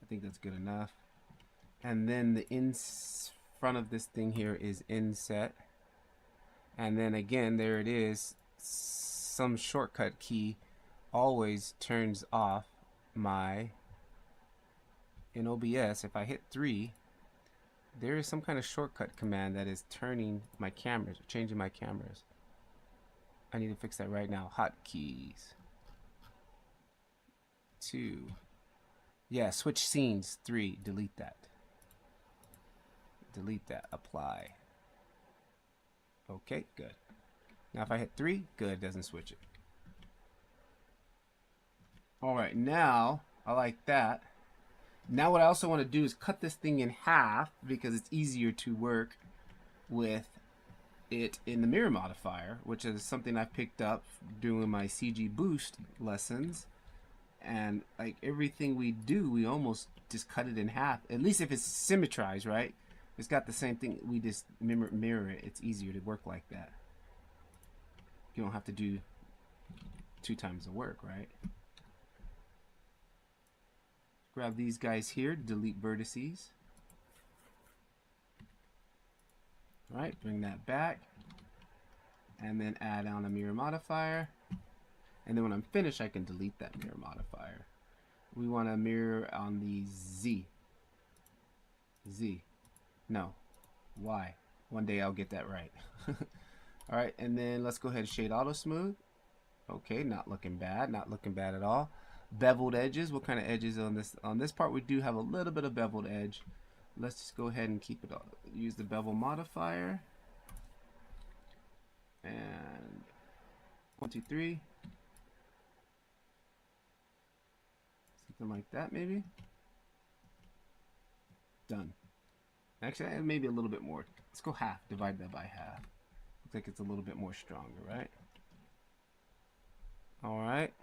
I think that's good enough. And then the in front of this thing here is inset. And then again, there it is. Some shortcut key always turns off my, in OBS, if I hit 3, there is some kind of shortcut command that is turning my cameras, or changing my cameras. I need to fix that right now. Hotkeys. 2. Yeah, switch scenes. 3. Delete that. Delete that. Apply. Okay, good. Now if I hit 3, good, doesn't switch it. Alright, now I like that. Now what I also want to do is cut this thing in half, because it's easier to work with it in the mirror modifier, which is something I picked up doing my CG boost lessons. And like everything we do, we almost just cut it in half, at least if it's symmetrized, right? It's got the same thing, we just mirror it. It's easier to work like that. You don't have to do 2 times the work, right? Grab these guys here, delete vertices. All right, bring that back. And then add on a mirror modifier. And then when I'm finished, I can delete that mirror modifier. We want to mirror on the Z. Z. No. Y. One day I'll get that right. All right, and then let's go ahead and shade auto smooth. Okay, not looking bad. Not looking bad at all. Beveled edges. What kind of edges on this? On this part, we do have a little bit of beveled edge. Let's just go ahead and keep it all. Use the bevel modifier. And 1, 2, 3. Something like that, maybe. Done. Actually, maybe a little bit more. Let's go half. Divide that by half. Looks like it's a little bit more stronger, right? All right.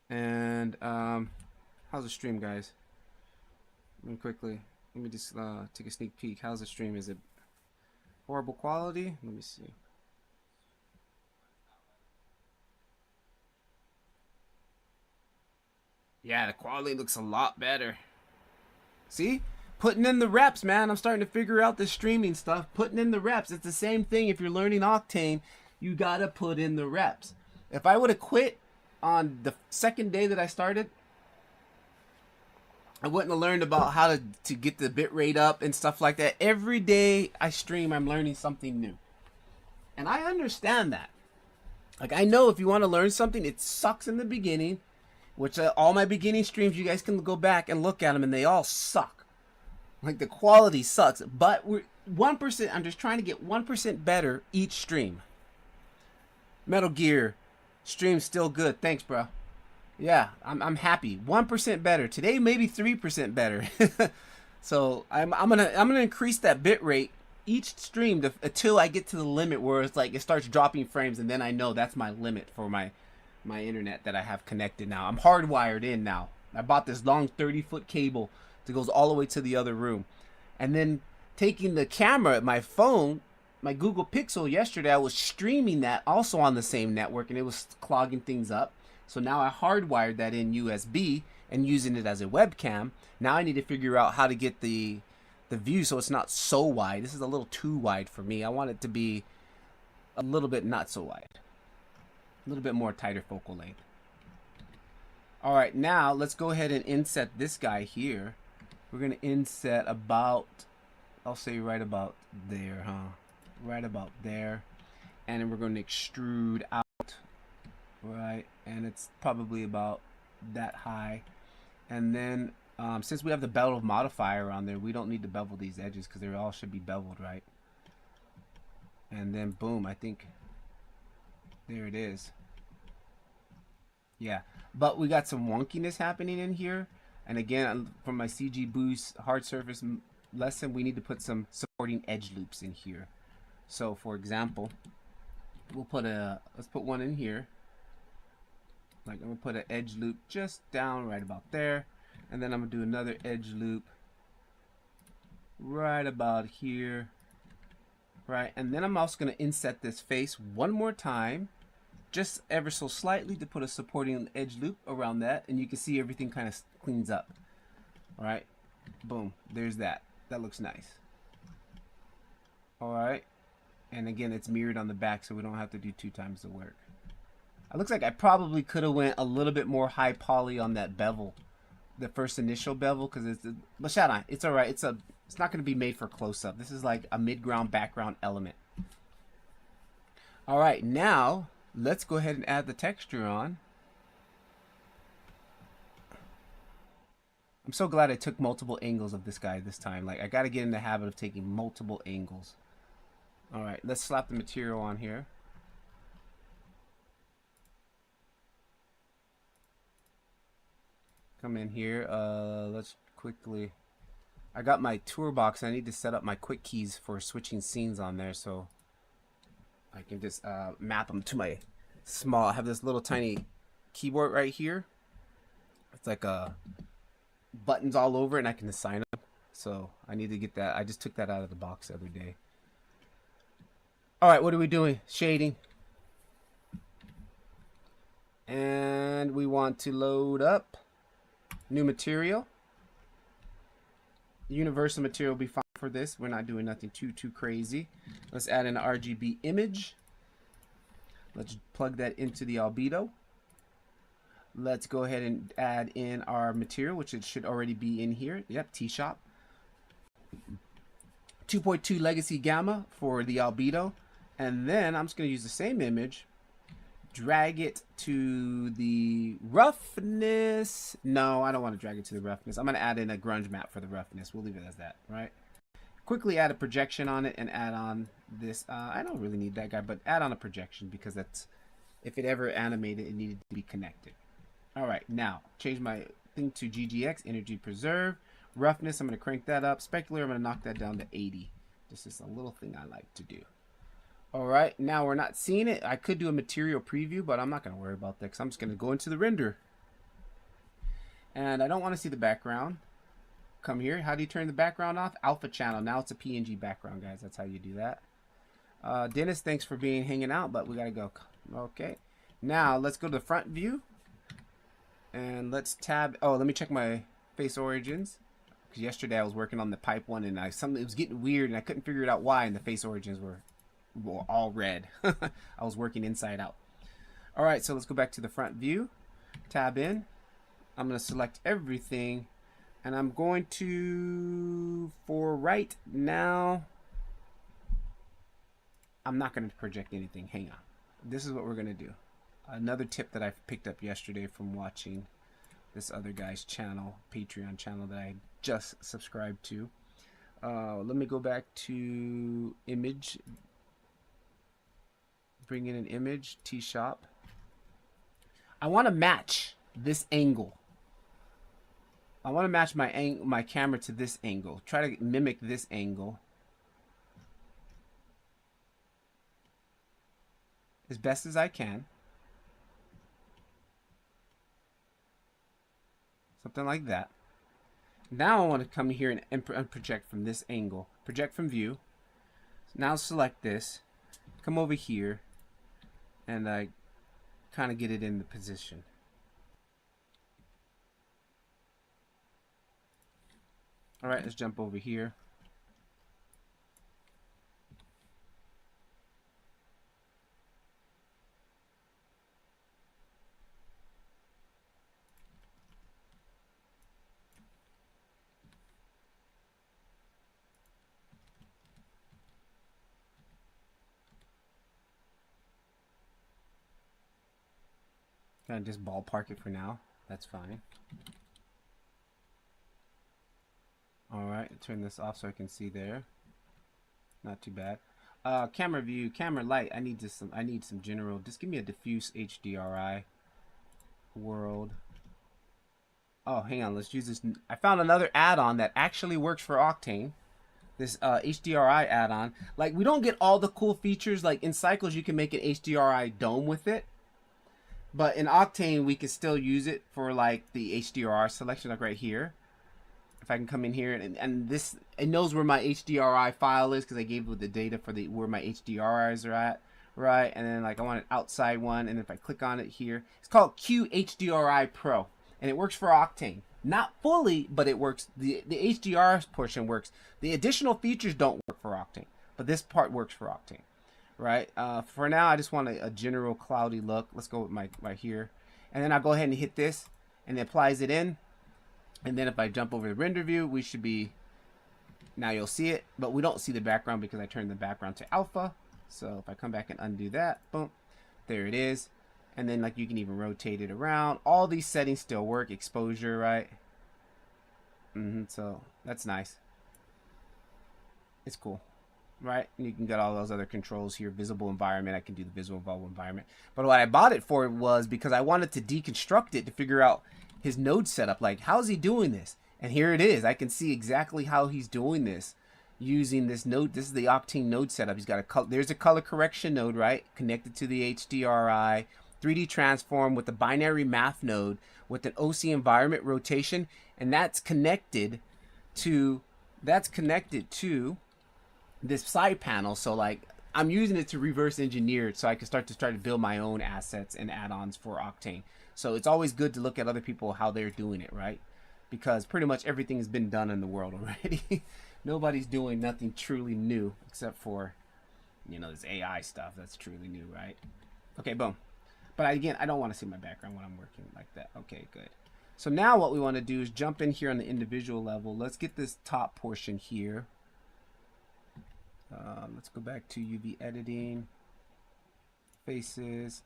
And how's the stream, guys? Really quickly, let me just take a sneak peek. How's the stream? Is it horrible quality? Let me see. Yeah, the quality looks a lot better. See? Putting in the reps, man. I'm starting to figure out this streaming stuff. Putting in the reps. It's the same thing. If you're learning Octane, you gotta put in the reps. If I would have quit on the second day that I started, I wouldn't have learned about how to get the bit rate up and stuff like that. Every day I stream, I'm learning something new. And I understand that. Like, I know if you want to learn something, it sucks in the beginning, which all my beginning streams, you guys can go back and look at them, and they all suck. Like the quality sucks, but we're 1%. I'm just trying to get 1% better each stream. Metal Gear stream still good. Thanks, bro. Yeah, I'm happy. 1% better today, maybe 3% better. So I'm gonna increase that bit rate each stream until I get to the limit where it's like it starts dropping frames, and then I know that's my limit for my internet that I have connected now. I'm hardwired in now. I bought this long 30-foot cable that goes all the way to the other room, and then taking the camera, my phone, my Google Pixel yesterday, I was streaming that also on the same network, and it was clogging things up. So now I hardwired that in USB and using it as a webcam. Now I need to figure out how to get the view so it's not so wide. This is a little too wide for me. I want it to be a little bit not so wide. A little bit more tighter focal length. All right, now let's go ahead and inset this guy here. We're going to inset about, I'll say right about there, huh? Right about there. And then we're going to extrude out. Right, and it's probably about that high. And then since we have the bevel modifier on there, we don't need to bevel these edges because they all should be beveled, right? And then boom, I think there it is. Yeah, but we got some wonkiness happening in here. And again, from my CG Boost hard surface lesson, we need to put some supporting edge loops in here. So for example, we'll put let's put one in here. Like I'm gonna put an edge loop just down right about there, and then I'm gonna do another edge loop right about here, right? And then I'm also gonna inset this face one more time, just ever so slightly, to put a supporting edge loop around that, and you can see everything kind of cleans up. All right, boom, there's that. That looks nice. All right, and again, it's mirrored on the back, so we don't have to do 2 times the work. It looks like I probably could have went a little bit more high poly on that bevel, the first initial bevel, because but shout out, it's all right. It's not going to be made for close up. This is like a mid-ground background element. All right, now let's go ahead and add the texture on. I'm so glad I took multiple angles of this guy this time. Like I got to get in the habit of taking multiple angles. All right, let's slap the material on here. Come in here. Let's quickly. I got my tour box. I need to set up my quick keys for switching scenes on there, so I can just map them to my small. I have this little tiny keyboard right here. It's like buttons all over, and I can assign them. So I need to get that. I just took that out of the box the other day. All right, what are we doing? Shading. And we want to load up new material. Universal material will be fine for this. We're not doing nothing too crazy. Let's add in an RGB image. Let's plug that into the albedo. Let's go ahead and add in our material, which it should already be in here. Yep, T-Shop. 2.2 Legacy Gamma for the albedo. And then I'm just going to use the same image, drag it to the roughness. No, I don't want to drag it to the roughness. I'm going to add in a grunge map for the roughness. We'll leave it as that, right? Quickly add a projection on it and add on this. I don't really need that guy, but add on a projection because that's, if it ever animated, it needed to be connected. All right, now change my thing to GGX, energy preserve. Roughness, I'm going to crank that up. Specular, I'm going to knock that down to 80. This is a little thing I like to do. All right, now we're not seeing it. I could do a material preview, but I'm not going to worry about that because I'm just going to go into the render. And I don't want to see the background. Come here. How do you turn the background off? Alpha channel. Now it's a PNG background, guys. That's how you do that. Dennis, thanks for hanging out, but we got to go. Okay. Now let's go to the front view. And let's tab. Oh, let me check my face origins. Because yesterday I was working on the pipe one, and it was getting weird, and I couldn't figure it out why, and the face origins were all red. I was working inside out. All right, so let's go back to the front view. Tab in. I'm going to select everything, and I'm going to, for right now, I'm not going to project anything. Hang on. This is what we're going to do. Another tip that I picked up yesterday from watching this other guy's channel, Patreon channel that I just subscribed to. Let me go back to image. Bring in an image, T-Shop. I want to match this angle. I want to match my camera to this angle. Try to mimic this angle as best as I can. Something like that. Now I want to come here and project from this angle. Project from view. Now select this. Come over here. And I kind of get it in the position. All right, let's jump over here. Kind of just ballpark it for now. That's fine. All right, turn this off so I can see there. Not too bad. Camera view, camera light. I need some general. Just give me a diffuse HDRI. World. Oh, hang on. Let's use this. I found another add-on that actually works for Octane. This HDRI add-on. Like, we don't get all the cool features. Like in Cycles, you can make an HDRI dome with it. But in Octane, we can still use it for like the HDR selection, like right here. If I can come in here and this, it knows where my HDRI file is because I gave it the data for where my HDRIs are at, right? And then like I want an outside one, and if I click on it here, it's called QHDRI Pro, and it works for Octane. Not fully, but it works. The HDR portion works. The additional features don't work for Octane, but this part works for Octane. Right. For now, I just want a general cloudy look. Let's go with my right here, and then I'll go ahead and hit this, and it applies it in. And then if I jump over the render view, we should be. Now you'll see it, but we don't see the background because I turned the background to alpha. So if I come back and undo that, boom, there it is. And then like you can even rotate it around. All these settings still work. Exposure, right? So that's nice. It's cool. Right, and you can get all those other controls here. Visible environment, I can do the visible environment. But what I bought it for was because I wanted to deconstruct it to figure out his node setup. Like, how's he doing this? And here it is. I can see exactly how he's doing this using this node. This is the Octane node setup. He's got there's a color correction node, right, connected to the HDRI, 3D transform with the binary math node with an OC environment rotation, and that's connected to this side panel. So like I'm using it to reverse engineer it so I can start to try to build my own assets and add-ons for Octane. So it's always good to look at other people, how they're doing it, right? Because pretty much everything has been done in the world already. Nobody's doing nothing truly new except for, you know, this AI stuff that's truly new, right? Okay, boom. But again, I don't want to see my background when I'm working like that. Okay, good. So now what we want to do is jump in here on the individual level. Let's get this top portion here. Let's go back to UV editing, faces,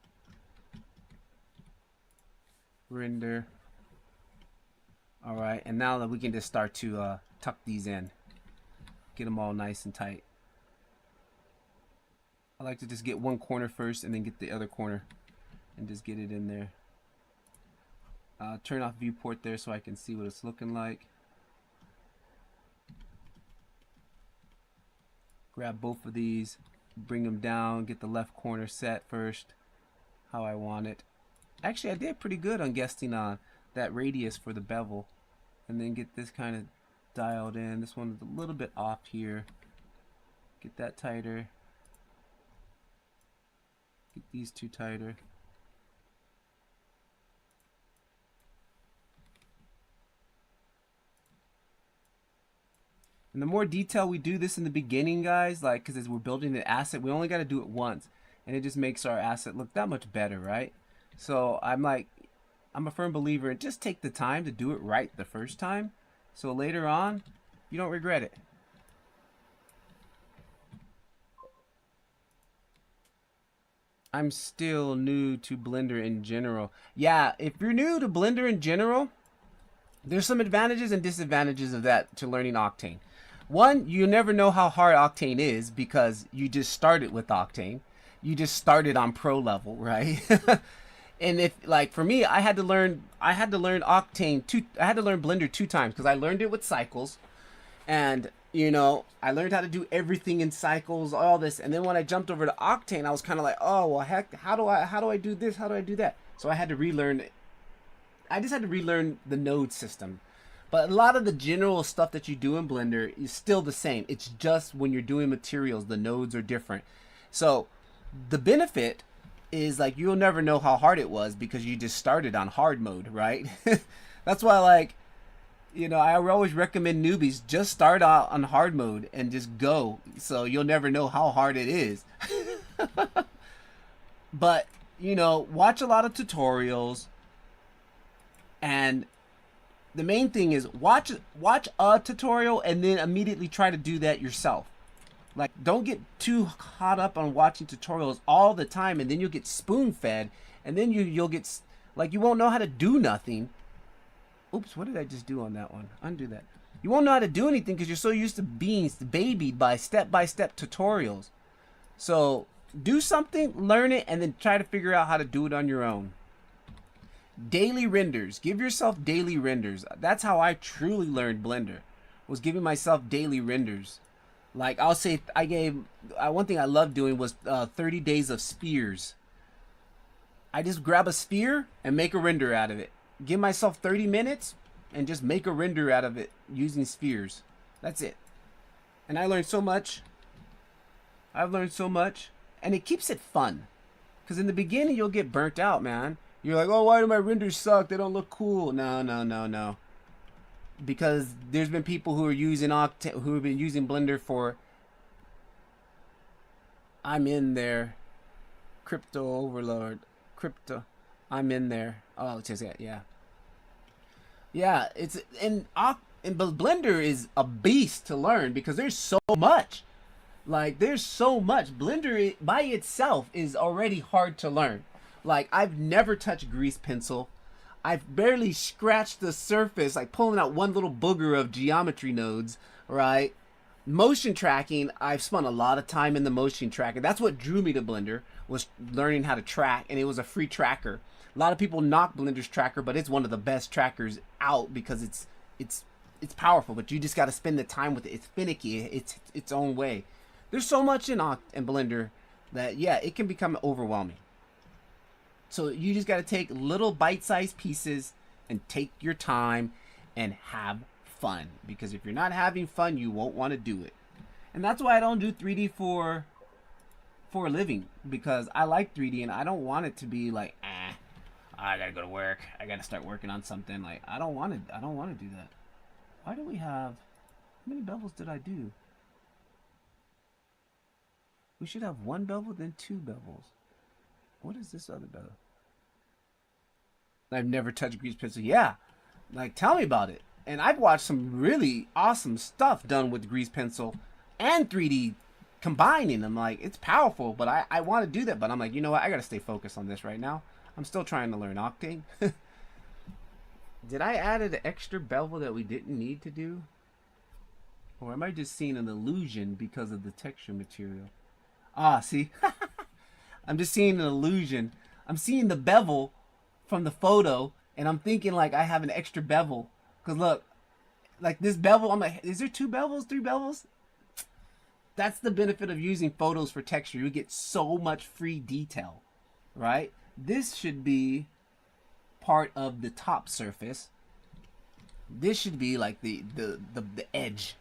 render. All right, and now that we can just start to tuck these in, get them all nice and tight. I like to just get one corner first and then get the other corner and just get it in there. Turn off viewport there so I can see what it's looking like. Grab both of these, bring them down, get the left corner set first, how I want it. Actually, I did pretty good on guessing on that radius for the bevel. And then get this kind of dialed in. This one is a little bit off here. Get that tighter. Get these two tighter. And the more detail we do this in the beginning, guys, like, because as we're building the asset, we only got to do it once. And it just makes our asset look that much better, right? So I'm a firm believer in just take the time to do it right the first time. So later on, you don't regret it. I'm still new to Blender in general. Yeah, if you're new to Blender in general, there's some advantages and disadvantages of that to learning Octane. One, you never know how hard Octane is because you just started with Octane. You just started on pro level, right? And if like for me, I had to learn Octane two I had to learn Blender 2 times because I learned it with cycles, and you know, I learned how to do everything in cycles, all this, and then when I jumped over to Octane, I was kind of like, oh well, heck, how do I do this? How do I do that? So I had to relearn. I just had to relearn the node system. But a lot of the general stuff that you do in Blender is still the same. It's just when you're doing materials, the nodes are different. So the benefit is like you'll never know how hard it was because you just started on hard mode, right? That's why, like, you know, I always recommend newbies just start out on hard mode and just go. So you'll never know how hard it is. But, you know, watch a lot of tutorials. And the main thing is watch a tutorial and then immediately try to do that yourself. Like, don't get too caught up on watching tutorials all the time, and then you'll get spoon-fed, and then you'll get, like, you won't know how to do nothing. Oops, what did I just do on that one? Undo that. You won't know how to do anything because you're so used to being babied by step-by-step tutorials. So do something, learn it, and then try to figure out how to do it on your own. Daily renders. Give yourself daily renders. That's how I truly learned Blender, was giving myself daily renders. Like, I'll say one thing I loved doing was 30 days of spheres. I just grab a sphere and make a render out of it. Give myself 30 minutes and just make a render out of it using spheres. That's it. And I learned so much. I've learned so much. And it keeps it fun. Because in the beginning, you'll get burnt out, man. You're like, oh, why do my renders suck? They don't look cool. No. Because there's been people who are using Octane, who have been using Blender for. I'm in there. Crypto Overlord. Crypto. I'm in there. Oh, it says that. Yeah. Yeah. It's but Blender is a beast to learn because there's so much. Like, there's so much. Blender by itself is already hard to learn. Like, I've never touched grease pencil. I've barely scratched the surface, like pulling out one little booger of geometry nodes, right? Motion tracking, I've spent a lot of time in the motion tracking. That's what drew me to Blender, was learning how to track, and it was a free tracker. A lot of people knock Blender's tracker, but it's one of the best trackers out because it's powerful, but you just got to spend the time with it. It's finicky. It's its own way. There's so much in Blender that, yeah, it can become overwhelming. So you just got to take little bite-sized pieces and take your time and have fun. Because if you're not having fun, you won't want to do it. And that's why I don't do 3D for a living. Because I like 3D and I don't want it to be like, I gotta go to work. I gotta start working on something. Like, I don't want to do that. Why do we have? How many bevels did I do? We should have one bevel, then two bevels. What is this other bevel? I've never touched grease pencil. Yeah, like, tell me about it. And I've watched some really awesome stuff done with grease pencil and 3D combining them. Like, it's powerful, but I want to do that. But I'm like, you know what? I got to stay focused on this right now. I'm still trying to learn Octane. Did I add an extra bevel that we didn't need to do? Or am I just seeing an illusion because of the texture material? Ah, see? I'm just seeing an illusion. I'm seeing the bevel from the photo, and I'm thinking like I have an extra bevel. Because look, like this bevel, I'm like, is there 2 bevels, 3 bevels? That's the benefit of using photos for texture. You get so much free detail, right? This should be part of the top surface. This should be like the edge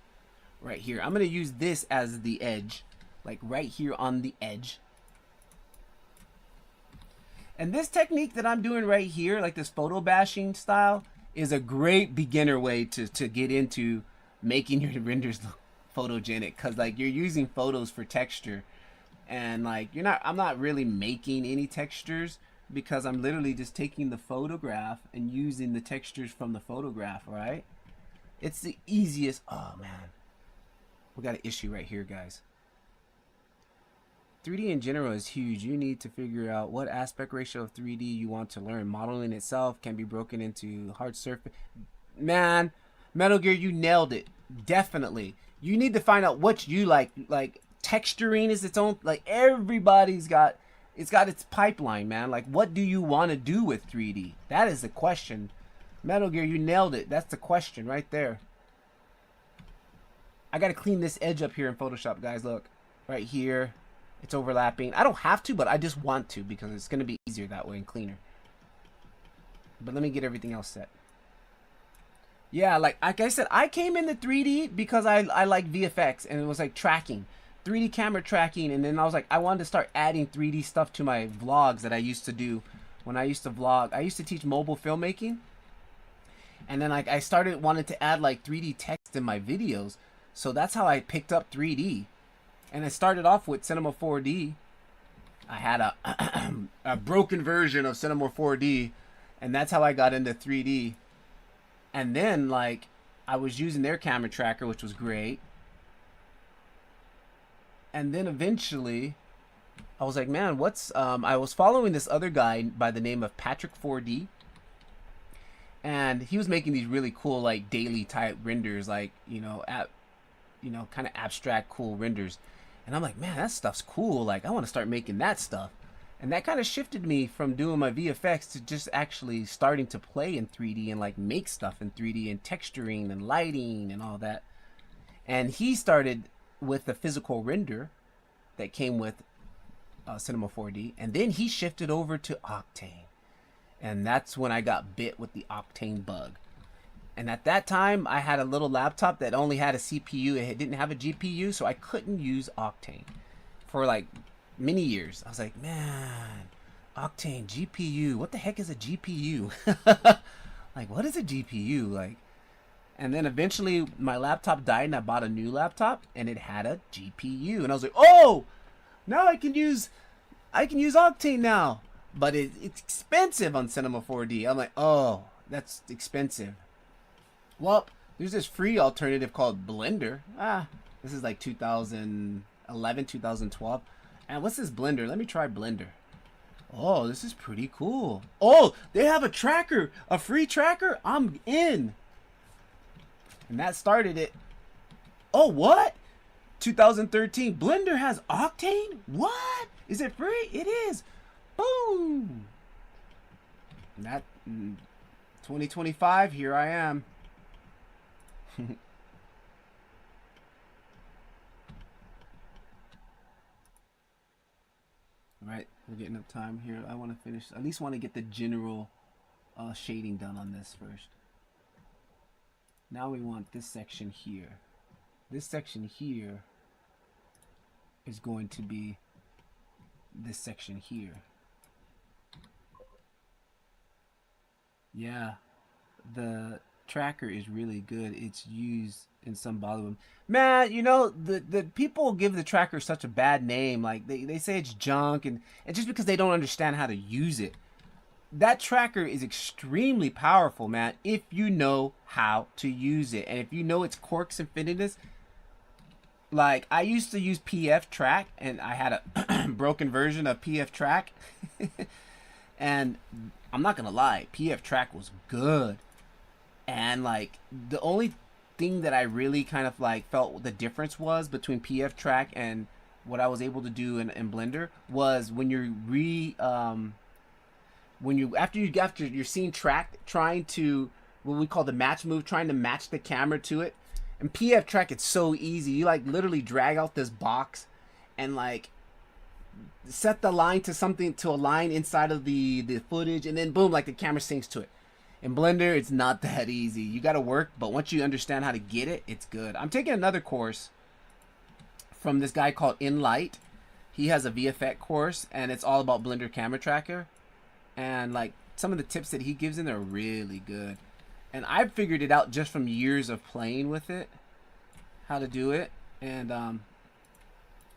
right here. I'm going to use this as the edge, like right here on the edge. And this technique that I'm doing right here, like this photo bashing style, is a great beginner way to get into making your renders look photogenic, because like you're using photos for texture, and like I'm not really making any textures because I'm literally just taking the photograph and using the textures from the photograph, right? It's the easiest. Oh man, we got an issue right here, guys. 3D in general is huge. You need to figure out what aspect ratio of 3D you want to learn. Modeling itself can be broken into hard surface. Man, Metal Gear, you nailed it. Definitely. You need to find out what you like. Like texturing is its own. Like everybody's got, it's got its pipeline, man. Like what do you want to do with 3D? That is the question. Metal Gear, you nailed it. That's the question right there. I gotta clean this edge up here in Photoshop, guys. Look, right here, it's overlapping. I don't have to, but I just want to because it's gonna be easier that way and cleaner. But let me get everything else set. Yeah, like I said, I came into 3D because I like VFX and it was like tracking, 3D camera tracking, and then I was like, I wanted to start adding 3D stuff to my vlogs that I used to do when I used to vlog. I used to teach mobile filmmaking, and then like I started wanting to add like 3D text in my videos, so that's how I picked up 3D, and I started off with Cinema 4D. I had a a broken version of Cinema 4D, and that's how I got into 3D. And then, like, I was using their camera tracker, which was great. And then eventually, I was like, man, what's... I was following this other guy by the name of Patrick 4D. And he was making these really cool, like, daily type renders, like, kind of abstract, cool renders. And I'm like, man, that stuff's cool. Like, I want to start making that stuff. And that kind of shifted me from doing my VFX to just actually starting to play in 3D and like make stuff in 3D and texturing and lighting and all that. And he started with the physical render that came with Cinema 4D. And then he shifted over to Octane. And that's when I got bit with the Octane bug. And at that time, I had a little laptop that only had a CPU. It didn't have a GPU, so I couldn't use Octane for like many years. I was like, man, Octane GPU, what the heck is a GPU? Like, what is a GPU? Like, and then eventually my laptop died and I bought a new laptop and it had a GPU, and I was like, oh, now I can use Octane now, but it's expensive on Cinema 4D. I'm like, oh, that's expensive. Well, there's this free alternative called Blender. This is like 2011, 2012. And what's this Blender? Let me try Blender. Oh, this is pretty cool. Oh, they have a tracker, a free tracker. I'm in. And that started it. Oh, what? 2013. Blender has Octane? What? Is it free? It is. Boom. And that 2025, here I am. Alright, we're getting up time here. I want to finish, at least want to get the general shading done on this first. Now we want this section here. This section here is going to be this section here. Yeah, the tracker is really good. It's used in some Bollywood. Man, you know, the people give the tracker such a bad name. Like they say it's junk, and just because they don't understand how to use it. That tracker is extremely powerful, man, if you know how to use it. And if you know its quirks and fittedness. Like, I used to use PF Track, and I had a broken version of PF Track. And I'm not gonna lie, PF Track was good. And like, the only thing that I really kind of like felt the difference was between PF Track and what I was able to do in Blender was when you're after you're seeing track, trying to, what we call the match move, trying to match the camera to it. And PF Track, it's so easy. You like literally drag out this box and like set the line to something, to a line inside of the footage, and then boom, like the camera syncs to it. In Blender, it's not that easy. You got to work, but once you understand how to get it, it's good. I'm taking another course from this guy called InLight. He has a VFX course, and it's all about Blender Camera Tracker. And like, some of the tips that he gives in there are really good. And I've figured it out just from years of playing with it, how to do it. And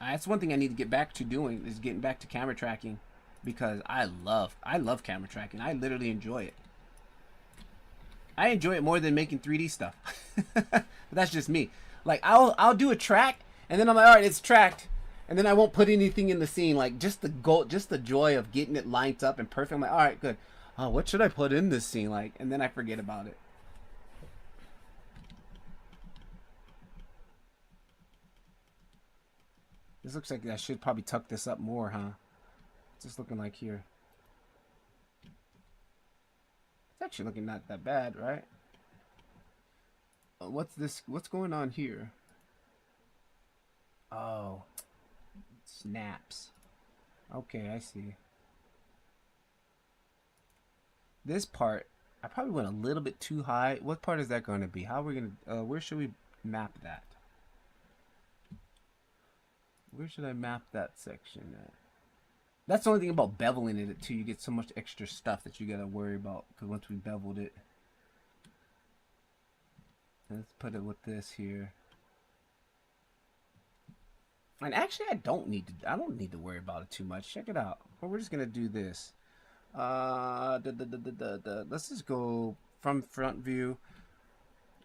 that's one thing I need to get back to doing, is getting back to camera tracking, because I love camera tracking. I literally enjoy it. I enjoy it more than making 3D stuff. But that's just me. Like, I'll do a track, and then I'm like, all right, it's tracked, and then I won't put anything in the scene. Like, just the joy of getting it lined up and perfect. I'm like, all right, good. Oh, what should I put in this scene? Like, and then I forget about it. This looks like I should probably tuck this up more, huh? It's just looking like here. It's actually looking not that bad, right? What's this? What's going on here? Oh, snaps. Okay, I see. This part, I probably went a little bit too high. What part is that going to be? How are we going to, where should we map that? Where should I map that section at? That's the only thing about beveling it too. You get so much extra stuff that you got to worry about because once we beveled it. Let's put it with this here. And actually, I don't need to worry about it too much. Check it out. Well, we're just gonna do this. Let's just go from front view,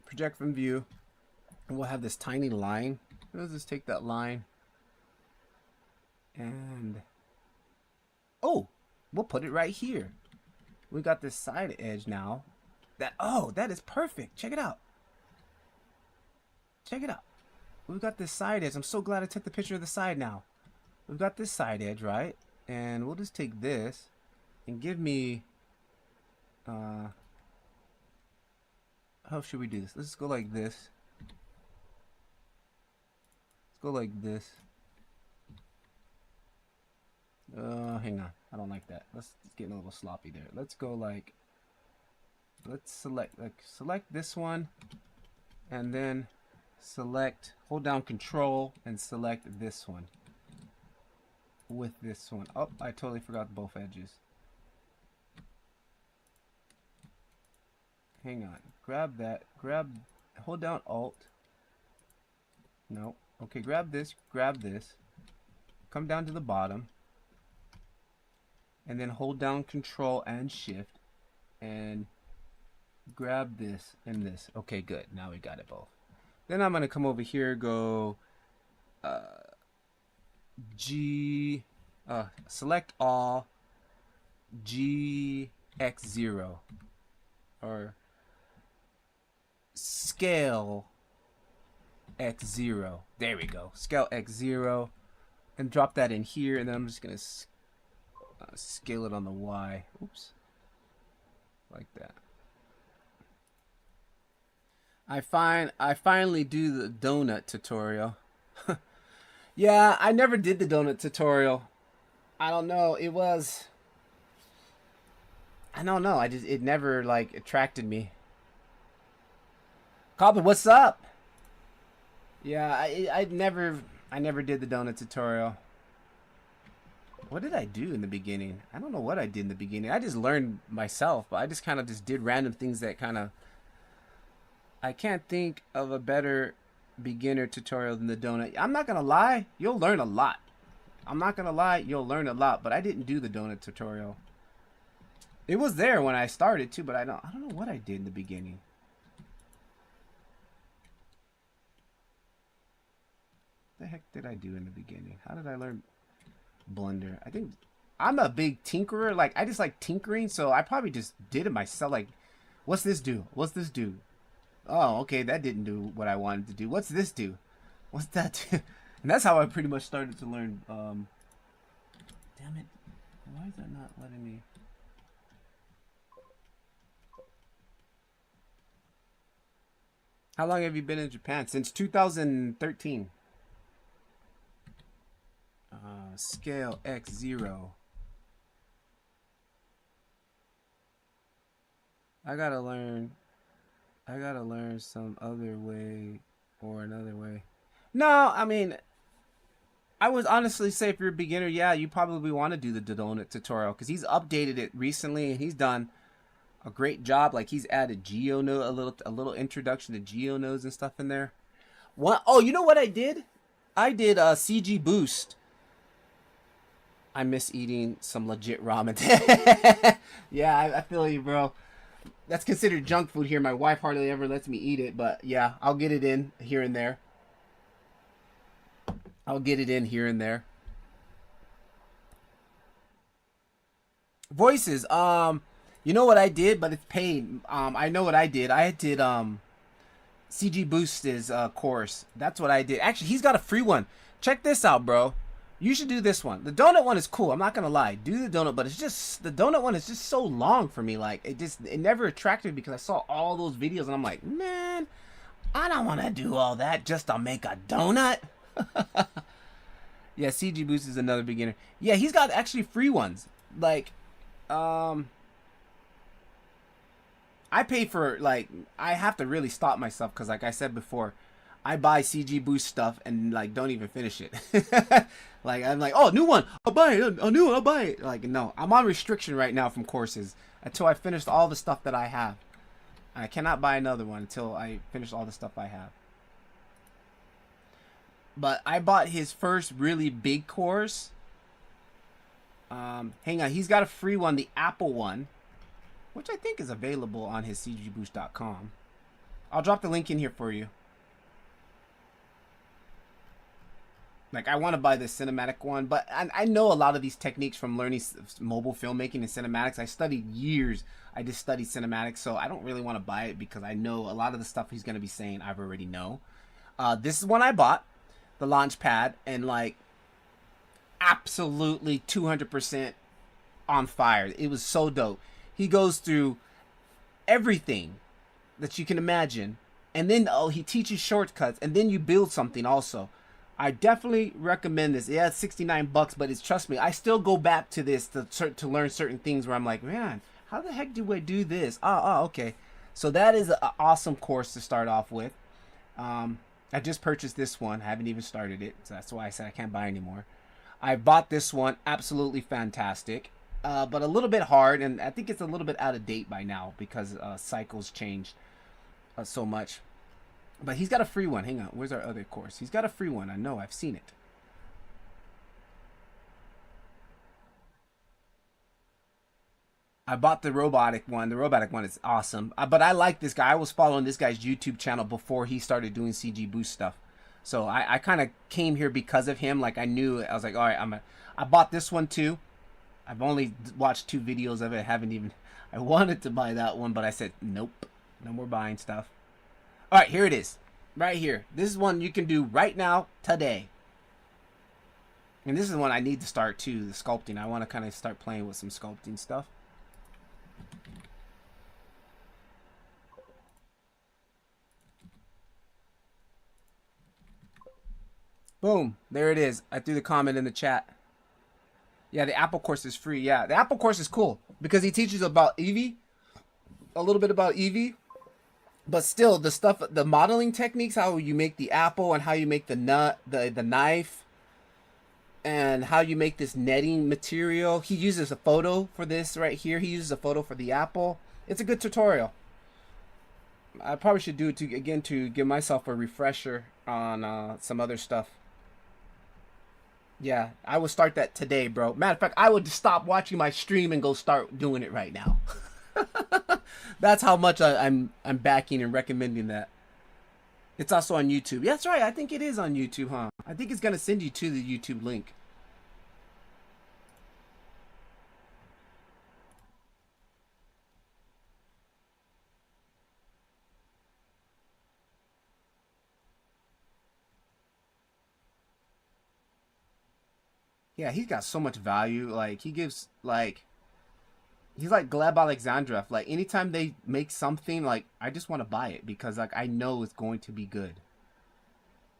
project from view, and we'll have this tiny line. Let's just take that line, and oh, we'll put it right here. We got this side edge now. That is perfect. Check it out. Check it out. We've got this side edge. I'm so glad I took the picture of the side now. We've got this side edge, right? And we'll just take this and give me how should we do this? Let's go like this. Let's go like this. Hang on. I don't like that. Let's get a little sloppy there. Let's go like, let's select this one, and then select, hold down control and select this one with this one. Oh, I totally forgot both edges. Hang on, grab that, hold down alt. No, okay, grab this, come down to the bottom, and then hold down control and shift and grab this and this. Okay, good, now we got it both. Then I'm going to come over here, go select all, GX0, or scale X0. There we go, scale X0, and drop that in here, and then I'm just going to scale it on the Y. Oops, like that. I finally do the donut tutorial. Yeah, I never did the donut tutorial. I don't know. I don't know. It never like attracted me. Cobbler, what's up? Yeah, I never did the donut tutorial. What did I do in the beginning? I don't know what I did in the beginning. I just learned myself, but I just kind of just did random things that kind of, I can't think of a better beginner tutorial than the donut. I'm not gonna lie, you'll learn a lot. I'm not gonna lie, you'll learn a lot, but I didn't do the donut tutorial. It was there when I started too, but I don't know what I did in the beginning. What the heck did I do in the beginning? How did I learn Blender? I think I'm a big tinkerer. Like, I just like tinkering, so I probably just did it myself. Like, what's this do? What's this do? Oh, okay, that didn't do what I wanted to do. What's this do? What's that do? And that's how I pretty much started to learn. Damn it. Why is that not letting me? How long have you been in Japan? Since 2013. Scale X0. I gotta learn some other way or another way. No, I mean, I would honestly say if you're a beginner, yeah, you probably want to do the donut tutorial because he's updated it recently and he's done a great job. Like, he's added GeoNode, a little introduction to GeoNodes and stuff in there. Oh, you know what I did? I did CG Boost. I miss eating some legit ramen. Yeah, I feel you, bro. That's considered junk food here. My wife hardly ever lets me eat it, but yeah, I'll get it in here and there. Voices, you know what I did, but it's paid. I know what I did. I did CG Boost's course. That's what I did. Actually, he's got a free one. Check this out, bro. You should do this one. The donut one is cool. I'm not gonna lie. Do the donut, but it's just the donut one is just so long for me. Like it never attracted me because I saw all those videos and I'm like, man, I don't want to do all that just to make a donut. Yeah, CG Boost is another beginner. Yeah, he's got actually free ones. Like, I pay for, like, I have to really stop myself because, like I said before, I buy CG Boost stuff and, like, don't even finish it. Like, I'm like, oh, new one, I'll buy it. A new one, I'll buy it. Like, no, I'm on restriction right now from courses until I finished all the stuff that I have. I cannot buy another one until I finish all the stuff I have. But I bought his first really big course. Hang on, he's got a free one, the Apple one, which I think is available on his cgboost.com. I'll drop the link in here for you. Like, I want to buy the cinematic one, but I know a lot of these techniques from learning mobile filmmaking and cinematics. I studied years. I just studied cinematics, so I don't really want to buy it because I know a lot of the stuff he's going to be saying I've already know. This is one I bought, the launch pad, and like absolutely 200% on fire. It was so dope. He goes through everything that you can imagine, and then he teaches shortcuts, and then you build something also. I definitely recommend this. Yeah, it's 69 bucks, but it's, trust me, I still go back to this to learn certain things where I'm like, man, how the heck do I do this? Okay. So that is an awesome course to start off with. I just purchased this one. I haven't even started it, so that's why I said I can't buy anymore. I bought this one. Absolutely fantastic. But a little bit hard, and I think it's a little bit out of date by now because cycles changed so much. But he's got a free one. Hang on. Where's our other course? He's got a free one. I know. I've seen it. I bought the robotic one. The robotic one is awesome. But I like this guy. I was following this guy's YouTube channel before he started doing CG Boost stuff. So I kind of came here because of him. Like, I knew. I was like, all right, I bought this one too. I've only watched 2 videos of it. I haven't even... I wanted to buy that one, but I said, nope. No more buying stuff. All right, here it is. Right here. This is one you can do right now, today. And this is one I need to start too, the sculpting. I want to kind of start playing with some sculpting stuff. Boom. There it is. I threw the comment in the chat. Yeah, the Apple course is free. Yeah, the Apple course is cool because he teaches about Eevee, a little bit about Eevee. But still, the stuff, the modeling techniques, how you make the apple and how you make the nut, the knife, and how you make this netting material. He uses a photo for this right here. He uses a photo for the apple. It's a good tutorial. I probably should do it again to give myself a refresher on some other stuff. Yeah, I will start that today, bro. Matter of fact, I would stop watching my stream and go start doing it right now. That's how much I'm backing and recommending that. It's also on YouTube. Yeah, that's right. I think it is on YouTube, huh? I think it's gonna send you to the YouTube link. Yeah, he's got so much value. Like, he gives, like, he's like Gleb Alexandrov. Like, anytime they make something, like, I just want to buy it because, like, I know it's going to be good.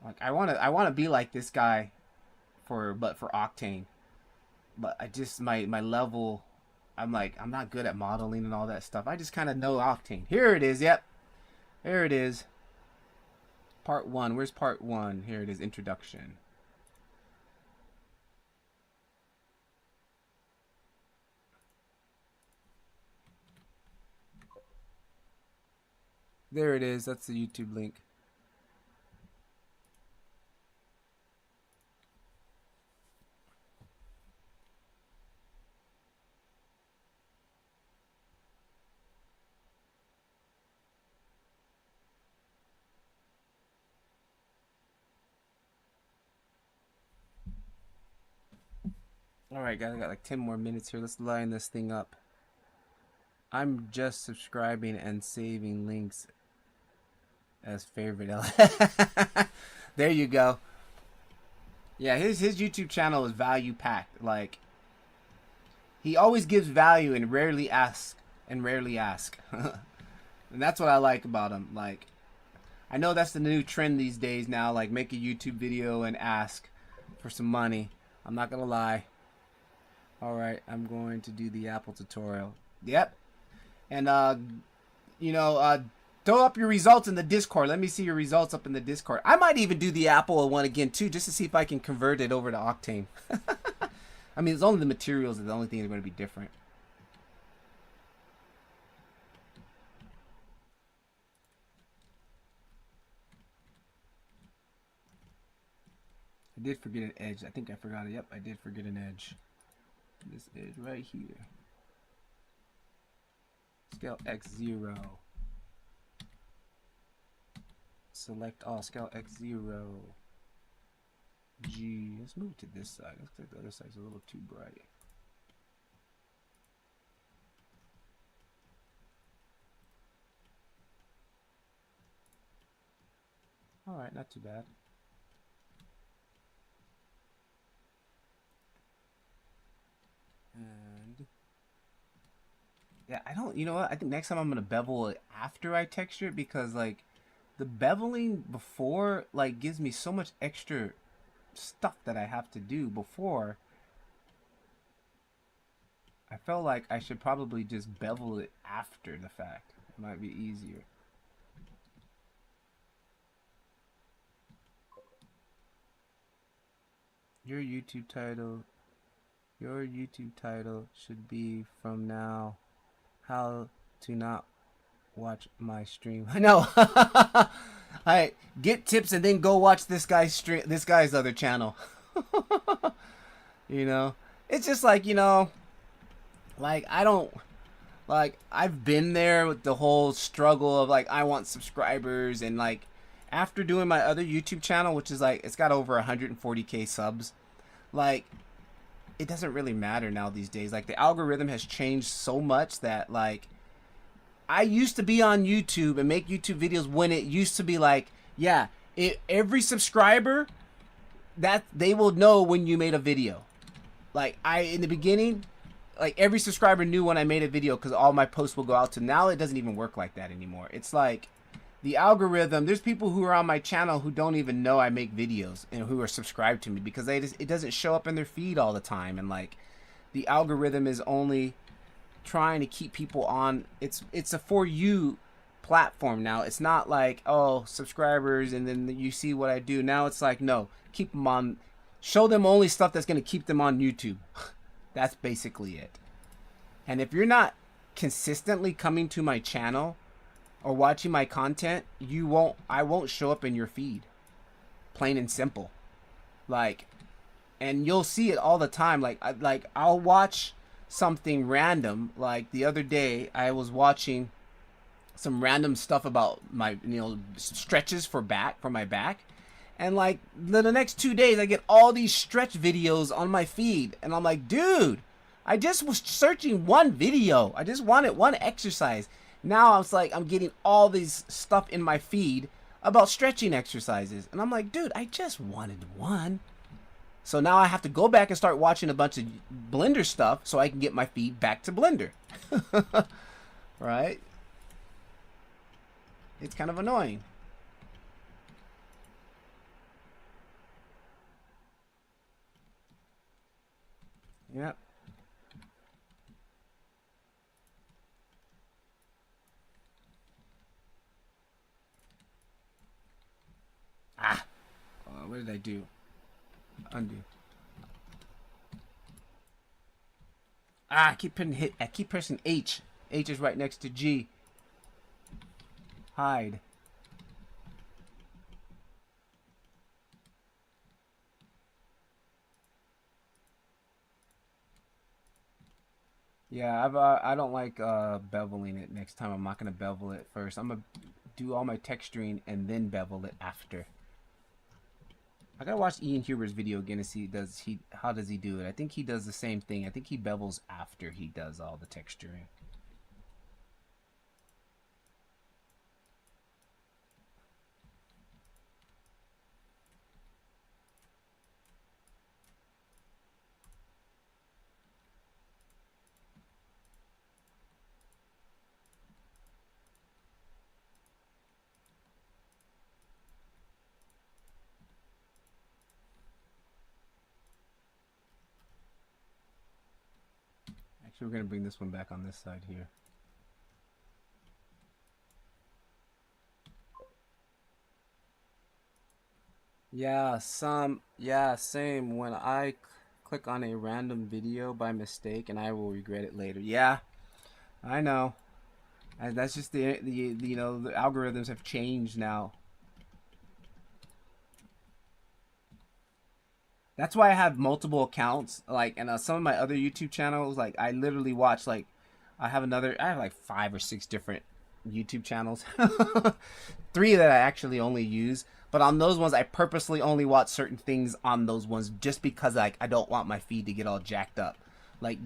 Like, I want to be like this guy for Octane. But I just, my level, I'm like, I'm not good at modeling and all that stuff. I just kind of know Octane. Here it is. Yep. There it is. Part 1. Where's part 1? Here it is. Introduction. There it is. That's the YouTube link. Alright guys, I got like 10 more minutes here. Let's line this thing up. I'm just subscribing and saving links as favorite. There you go. Yeah, his YouTube channel is value packed. Like, he always gives value and rarely asks. And that's what I like about him. Like, I know that's the new trend these days now. Like, make a YouTube video and ask for some money. I'm not gonna lie. All right, I'm going to do the Apple tutorial. Yep. And throw up your results in the Discord. Let me see your results up in the Discord. I might even do the Apple one again too, just to see if I can convert it over to Octane. I mean, it's only the materials are the only thing that's going to be different. I did forget an edge. I think I forgot it. Yep, I did forget an edge. This edge right here. Scale X0. Select all. Scale X0. G. Let's move to this side. Looks like the other side's a little too bright. Alright, not too bad. And yeah, I don't, you know what? I think next time I'm gonna bevel it after I texture it, because like the beveling before like gives me so much extra stuff that I have to do before. I felt like I should probably just bevel it after the fact. It might be easier. Your YouTube title should be from now how to not watch my stream. I know. Alright, get tips and then go watch this guy's stream, this guy's other channel. You know, it's just like, you know, like I don't, like I've been there with the whole struggle of like I want subscribers, and like after doing my other YouTube channel, which is like it's got over 140k subs, like it doesn't really matter now these days. Like the algorithm has changed so much that like I used to be on YouTube and make YouTube videos when it used to be like, yeah, every subscriber, that they will know when you made a video. Like in the beginning, like every subscriber knew when I made a video because all my posts will go out to. Now it doesn't even work like that anymore. It's like the algorithm, there's people who are on my channel who don't even know I make videos and who are subscribed to me because it doesn't show up in their feed all the time. And like the algorithm is only trying to keep people on. It's a for you platform now. It's not like, oh, subscribers and then you see what I do. Now it's like, no, keep them on, show them only stuff that's going to keep them on YouTube. That's basically it. And if you're not consistently coming to my channel or watching my content, I won't show up in your feed. Plain and simple. Like, and you'll see it all the time. Like I'll watch something random. Like the other day I was watching some random stuff about my, stretches for my back. And like the next 2 days I get all these stretch videos on my feed. And I'm like, dude, I just was searching one video. I just wanted one exercise. Now I was like, I'm getting all these stuff in my feed about stretching exercises. And I'm like, dude, I just wanted one. So now I have to go back and start watching a bunch of Blender stuff so I can get my feed back to Blender. Right? It's kind of annoying. Yep. What did I do? Undo. I keep pressing H. H is right next to G. Hide. Yeah, I don't like beveling it next time. I'm not gonna bevel it first. I'm gonna do all my texturing and then bevel it after. I gotta watch Ian Huber's video again to see how does he do it. I think he does the same thing. I think he bevels after he does all the texturing. So we're gonna bring this one back on this side here. Yeah, same. When I click on a random video by mistake and I will regret it later. Yeah, I know. And that's just the you know, the algorithms have changed now. That's why I have multiple accounts. Like, and some of my other YouTube channels, like I literally watch like I have like 5 or 6 different YouTube channels. 3 that I actually only use. But on those ones, I purposely only watch certain things on those ones just because like I don't want my feed to get all jacked up. Like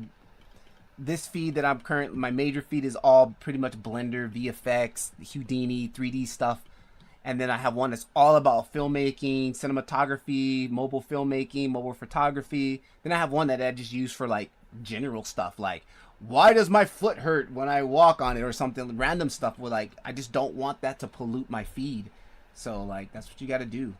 this feed that I'm my major feed is all pretty much Blender, VFX, Houdini, 3D stuff. And then I have one that's all about filmmaking, cinematography, mobile filmmaking, mobile photography. Then I have one that I just use for like general stuff, like why does my foot hurt when I walk on it or something random stuff. Where like I just don't want that to pollute my feed. So like that's what you got to do.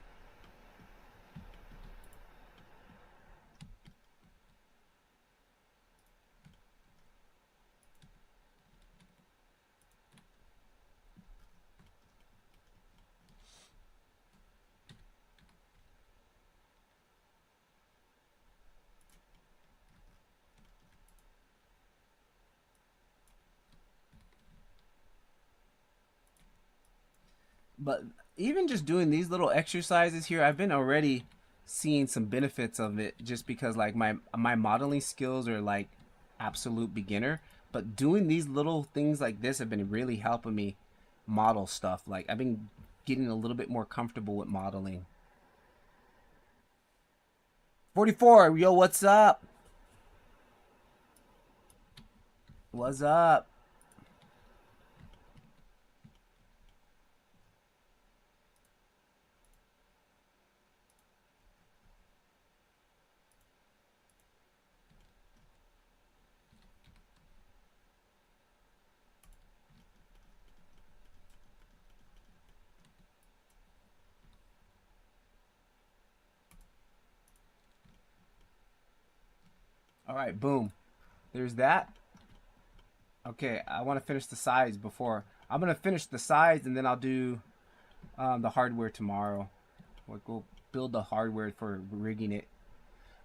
But even just doing these little exercises here, I've been already seeing some benefits of it just because like my modeling skills are like absolute beginner. But doing these little things like this have been really helping me model stuff. Like I've been getting a little bit more comfortable with modeling. 44, yo, what's up? What's up? All right, boom. There's that. Okay, I want to finish the sides before. I'm going to finish the sides and then I'll do the hardware tomorrow. We'll build the hardware for rigging it.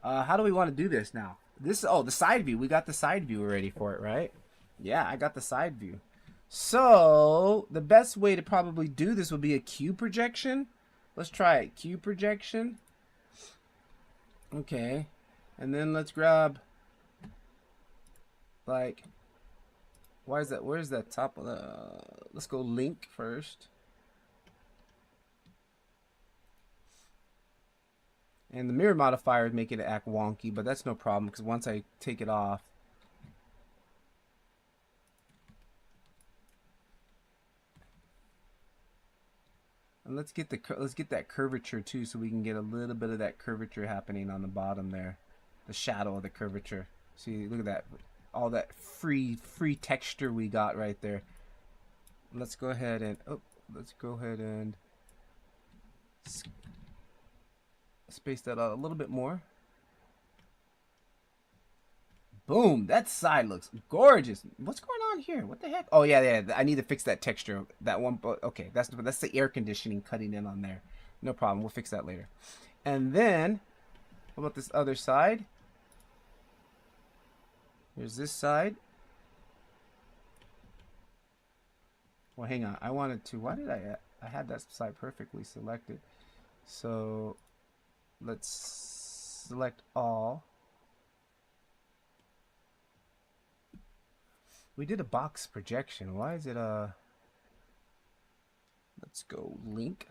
How do we want to do this now? The side view. We got the side view already for it, right? Yeah, I got the side view. So the best way to probably do this would be a cube projection. Let's try it. Cube projection. Okay. And then let's grab like, why is that? Where's that top of the, let's go link first. And the mirror modifier is making it act wonky, but that's no problem because once I take it off, and let's get that curvature too, so we can get a little bit of that curvature happening on the bottom there, the shadow of the curvature. See, look at that, all that free texture we got right there. Let's go ahead and space that out a little bit more. Boom, that side looks gorgeous. What's going on here? What the heck? Oh yeah, I need to fix that texture. That one, okay, that's the air conditioning cutting in on there. No problem, we'll fix that later. And then, what about this other side? Here's this side. Well, hang on, I wanted to, why did I had that side perfectly selected. So, let's select all. We did a box projection. Why is it let's go link.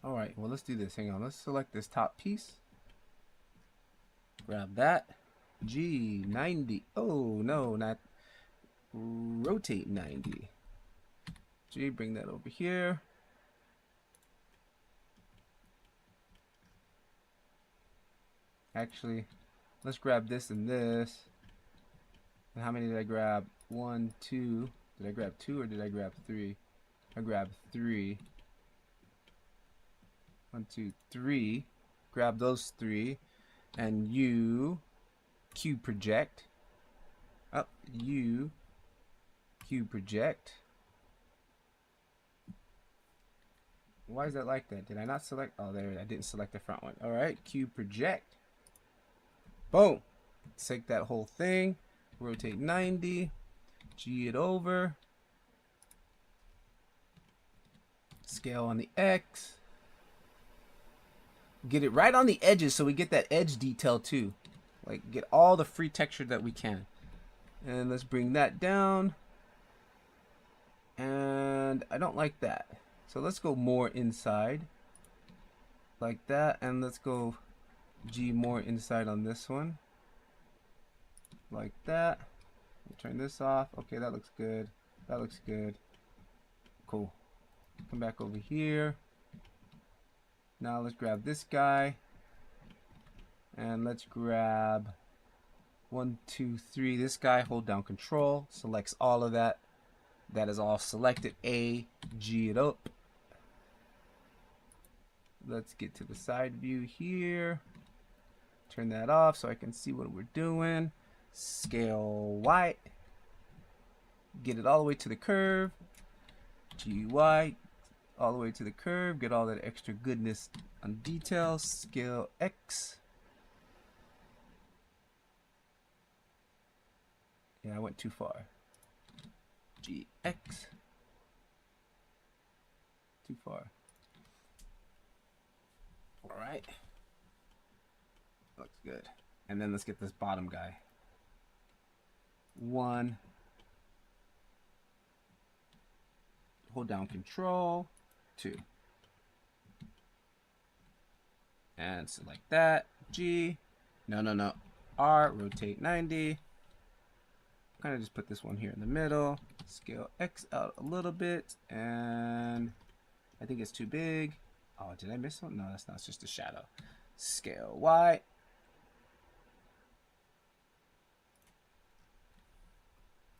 All right, well, let's do this. Hang on, let's select this top piece. Grab that. G90. Oh, no, not rotate 90. G, bring that over here. Actually, let's grab this and this. And how many did I grab? 1, 2. Did I grab 2 or did I grab 3? I grabbed 3. 1, 2, 3. Grab those 3, and you cube project. Up, you cube project. Why is that like that? Did I not select? Oh, there, I didn't select the front one. All right, cube project. Boom. Take that whole thing, rotate 90, G it over, scale on the X, get it right on the edges so we get that edge detail too. Like, get all the free texture that we can. And let's bring that down. And I don't like that. So let's go more inside. Like that. And let's go G more inside on this one. Like that. We'll turn this off. Okay, that looks good. That looks good. Cool. Come back over here. Now let's grab this guy. And let's grab 1, 2, 3. This guy, hold down control, selects all of that. That is all selected. A, G it up. Let's get to the side view here. Turn that off so I can see what we're doing. Scale Y. Get it all the way to the curve. GY. All the way to the curve. Get all that extra goodness on details. Scale X. Yeah, I went too far. GX. Too far. All right. Looks good. And then let's get this bottom guy. 1. Hold down control. 2. And select that. G. No. R. Rotate 90. Kind of just put this one here in the middle. Scale X out a little bit. And I think it's too big. Oh, did I miss one? No, that's not. It's just a shadow. Scale Y.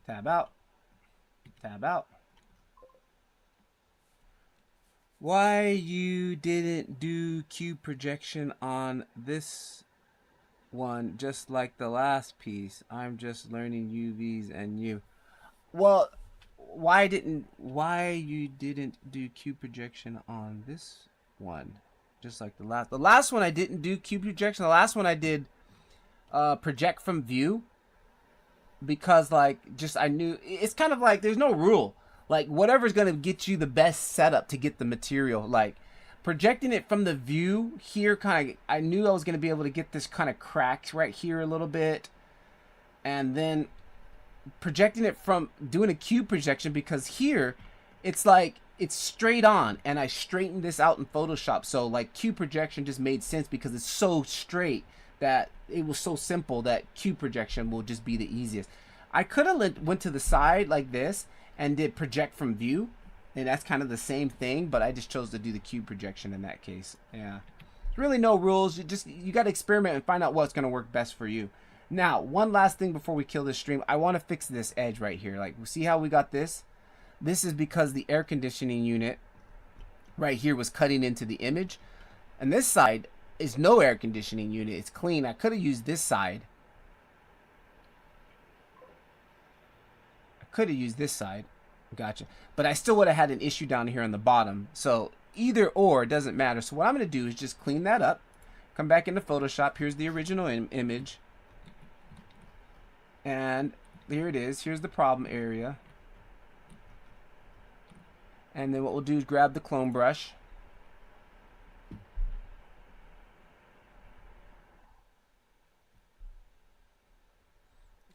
Tab out. Tab out. Why you didn't do cube projection on this one just like the last piece? I'm just learning UVs and you. Well, why you didn't do cube projection on this one just like the last one? I didn't do cube projection. The last one I did project from view, because like just I knew it's kind of like there's no rule, like whatever's gonna get you the best setup to get the material. Like projecting it from the view here, kind of I knew I was gonna be able to get this kind of cracked right here a little bit, and then projecting it from doing a cube projection, because here it's like it's straight on, and I straightened this out in Photoshop, so like cube projection just made sense because it's so straight that it was so simple that cube projection will just be the easiest. I could have went to the side like this and did project from view, and that's kind of the same thing, but I just chose to do the cube projection in that case. Yeah, there's really no rules. You got to experiment and find out what's going to work best for you. Now, one last thing before we kill this stream, I want to fix this edge right here. Like, see how we got this? This is because the air conditioning unit right here was cutting into the image, and this side is no air conditioning unit. It's clean. I could have used this side. Gotcha. But I still would have had an issue down here on the bottom. So either or, it doesn't matter. So what I'm going to do is just clean that up. Come back into Photoshop. Here's the original image. And here it is. Here's the problem area. And then what we'll do is grab the clone brush.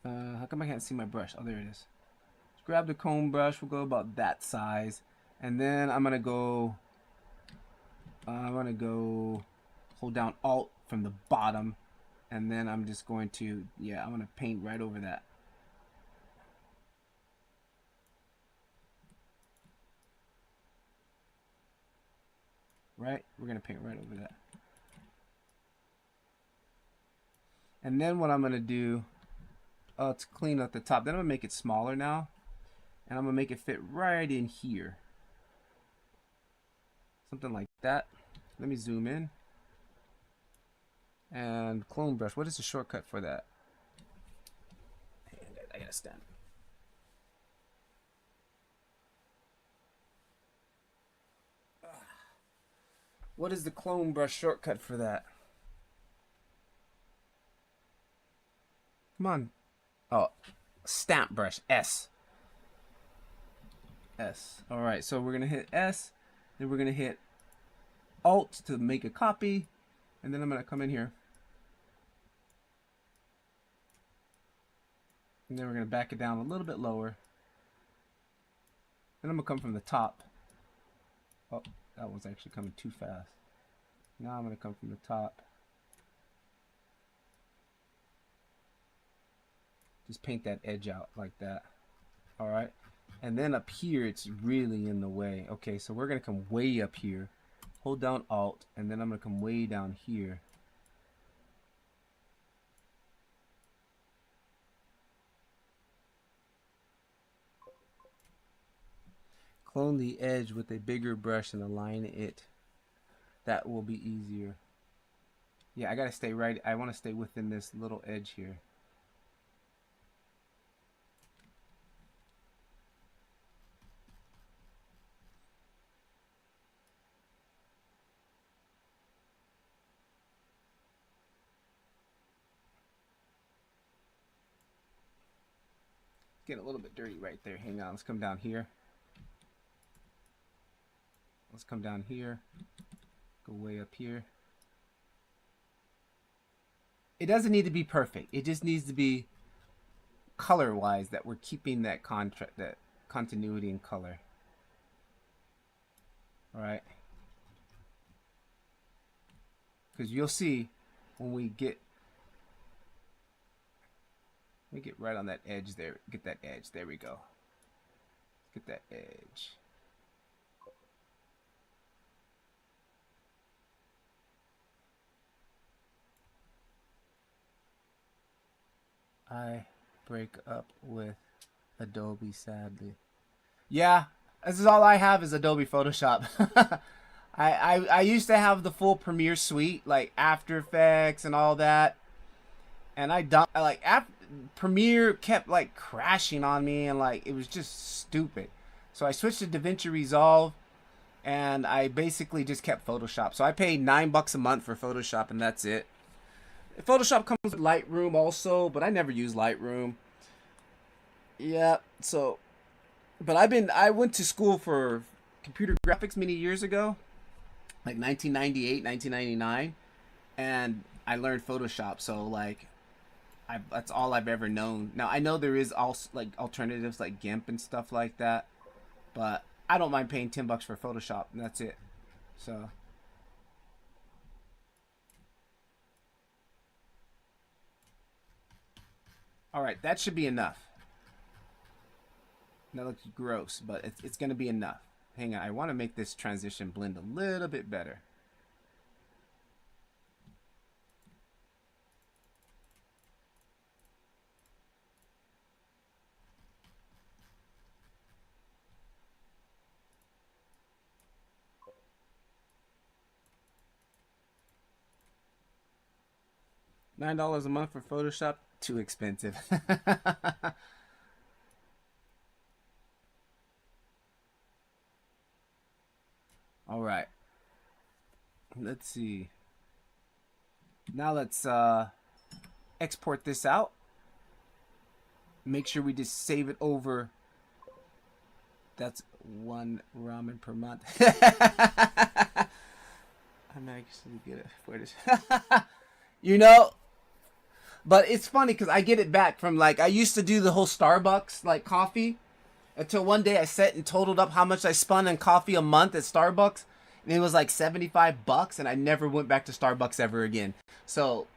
How come I can't see my brush? Oh, there it is. Just grab the comb brush. We'll go about that size, and then I'm gonna go hold down Alt from the bottom, and then I'm just going to I'm gonna paint right over that. Right, we're gonna paint right over that, and then what I'm gonna do. To clean up the top. Then I'm gonna make it smaller now, and I'm gonna make it fit right in here, something like that. Let me zoom in. And clone brush. What is the shortcut for that? I gotta stand. What is the clone brush shortcut for that? Come on. Oh, stamp brush. S. S. All right, so we're gonna hit S, then we're gonna hit Alt to make a copy, and then I'm gonna come in here, and then we're gonna back it down a little bit lower. Then I'm gonna come from the top. Oh, that was actually coming too fast. Now I'm gonna come from the top. Just paint that edge out like that. All right. And then up here, it's really in the way. Okay, so we're gonna come way up here. Hold down Alt, and then I'm gonna come way down here. Clone the edge with a bigger brush and align it. That will be easier. Yeah, I gotta stay right. I wanna stay within this little edge here. Getting a little bit dirty right there. Hang on, let's come down here. Let's come down here. Go way up here. It doesn't need to be perfect. It just needs to be color-wise that we're keeping that contrast, that continuity in color. All right. Because you'll see when we get right on that edge there. Get that edge. There we go. Get that edge. I break up with Adobe, sadly. Yeah, this is all I have is Adobe Photoshop. I used to have the full Premiere suite, like After Effects and all that. And Premiere kept like crashing on me, and like it was just stupid. So I switched to DaVinci Resolve, and I basically just kept Photoshop. So I paid $9 a month for Photoshop, and that's it. Photoshop comes with Lightroom also, but I never use Lightroom. Yeah, so, but I went to school for computer graphics many years ago, like 1998, 1999, and I learned Photoshop. So like, that's all I've ever known. Now I know there is also like alternatives like GIMP and stuff like that, but I don't mind paying $10 for Photoshop, and that's it. So. All right, that should be enough. That looks gross, but it's going to be enough. Hang on, I want to make this transition blend a little bit better. $9 a month for Photoshop? Too expensive. All right. Let's see. Now let's export this out. Make sure we just save it over. That's 1 ramen per month. I'm actually good at it. You know, but it's funny because I get it back from like, I used to do the whole Starbucks like coffee until one day I sat and totaled up how much I spent on coffee a month at Starbucks, and it was like $75, and I never went back to Starbucks ever again. So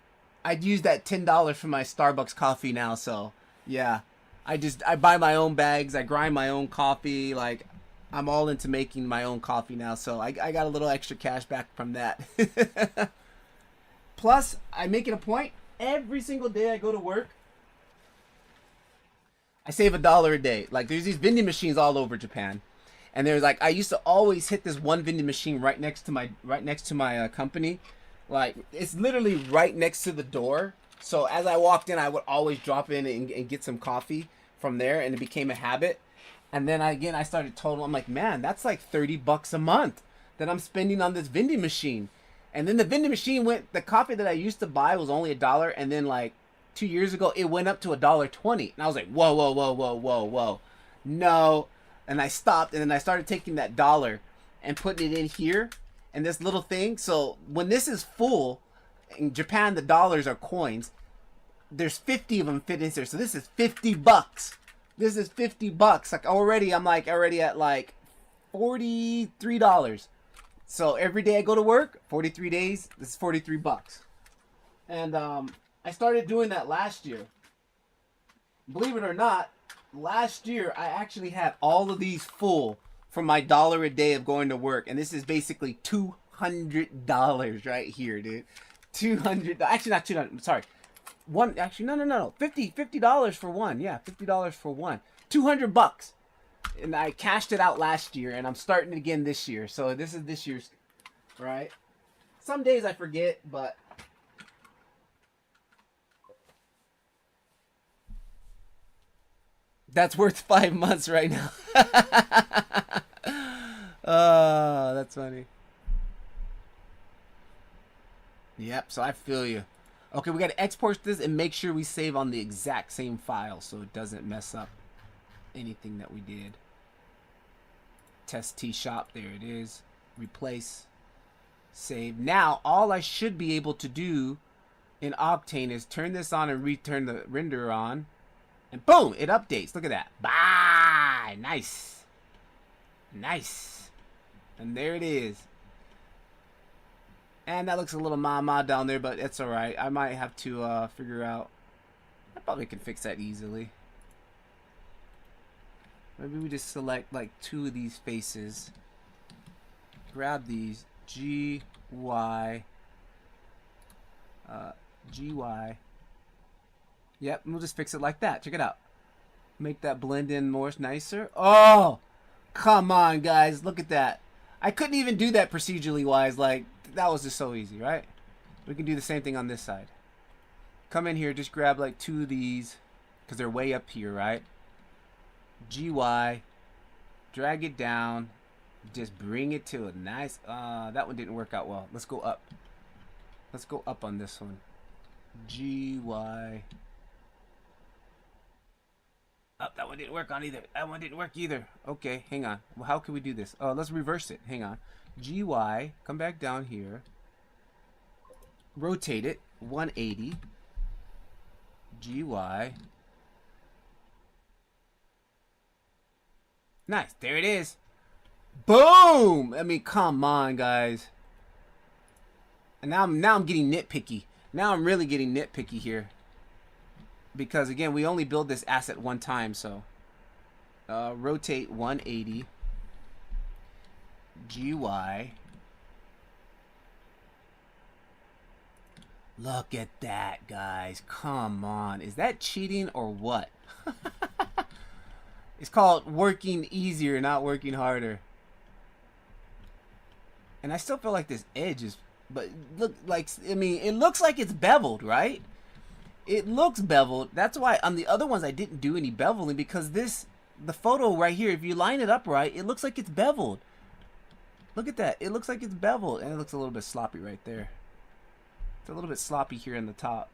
I'd use that $10 for my Starbucks coffee now. So yeah, I buy my own bags, I grind my own coffee, like I'm all into making my own coffee now. So I got a little extra cash back from that. Plus, I make it a point every single day I go to work, I save $1 a day. Like there's these vending machines all over Japan, And there's like I used to always hit this one vending machine right next to my company. Like it's literally right next to the door. So as I walked in, I would always drop in and get some coffee from there, and it became a habit. And then I started total. I'm like, man, that's like $30 a month that I'm spending on this vending machine. And then the vending machine went. The coffee that I used to buy was only $1, and then like 2 years ago, it went up to $1.20. And I was like, whoa, whoa, whoa, whoa, whoa, whoa, no. And I stopped, and then I started taking that dollar and putting it in here, and this little thing. So when this is full, in Japan, the dollars are coins. There's 50 of them fit in there. So this is $50. This is $50. Like already, I'm like already at like $43. So every day I go to work, 43 days, this is $43. And I started doing that last year. Believe it or not, last year I actually had all of these full from my dollar a day of going to work. And this is basically $200 right here, dude. 200, actually not 200, sorry. One, actually, no. $50 for one. Yeah, $50 for one. $200. And I cashed it out last year, and I'm starting it again this year. So this is this year's, right? Some days I forget, but that's worth 5 months right now. Oh, that's funny. Yep, so I feel you. Okay, we got to export this and make sure we save on the exact same file so it doesn't mess up anything that we did. Test T shop, there it is. Replace, save. Now, all I should be able to do in Octane is turn this on and return the renderer on. And boom, it updates. Look at that. Bye! Nice. Nice. And there it is. And that looks a little ma down there, but it's alright. I might have to figure out. I probably can fix that easily. Maybe we just select like 2 of these faces. Grab these. G, Y. G, Y. Yep, we'll just fix it like that. Check it out. Make that blend in more nicer. Oh! Come on, guys. Look at that. I couldn't even do that procedurally wise. Like, that was just so easy, right? We can do the same thing on this side. Come in here, just grab like 2 of these because they're way up here, right? GY, drag it down, just bring it to a nice. That one didn't work out well. Let's go up. Let's go up on this one. GY. Oh, that one didn't work on either. That one didn't work either. Okay, hang on. Well, how can we do this? Oh, let's reverse it. Hang on. GY, come back down here. Rotate it 180. GY. Nice. There it is. Boom! I mean, come on, guys. And now I'm getting nitpicky. Now I'm really getting nitpicky here. Because again, we only build this asset one time, so rotate 180. GY. Look at that, guys. Come on. Is that cheating or what? It's called working easier, not working harder. And I still feel like this edge is, but look, like, I mean, it looks like it's beveled, right? It looks beveled. That's why on the other ones I didn't do any beveling, because this, the photo right here, if you line it up right, it looks like it's beveled. Look at that. It looks like it's beveled, and it looks a little bit sloppy right there. It's a little bit sloppy here in the top.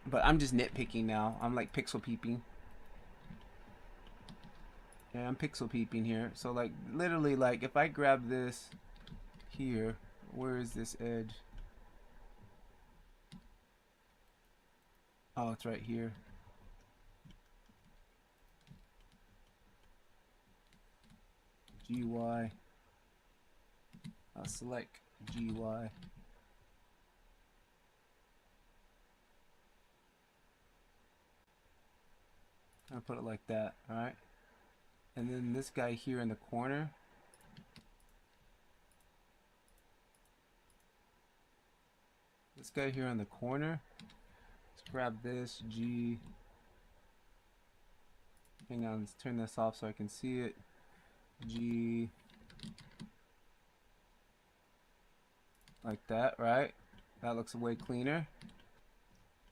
But I'm just nitpicking now. I'm like pixel peeping. Yeah, I'm pixel peeping here. So like literally, like if I grab this here, where is this edge? Oh, it's right here. GY. I'll select GY. I'll put it like that, alright? And then this guy here in the corner. This guy here in the corner. Let's grab this Hang on, let's turn this off so I can see it. G. Like that, right? That looks way cleaner.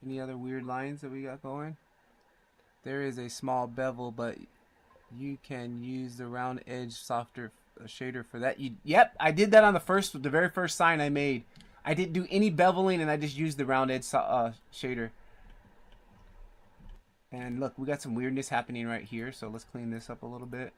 Any other weird lines that we got going? There is a small bevel, but you can use the round edge softer shader for that. Yep, I did that on the very first sign I made. I didn't do any beveling, and I just used the round edge shader. And look, we got some weirdness happening right here, so let's clean this up a little bit.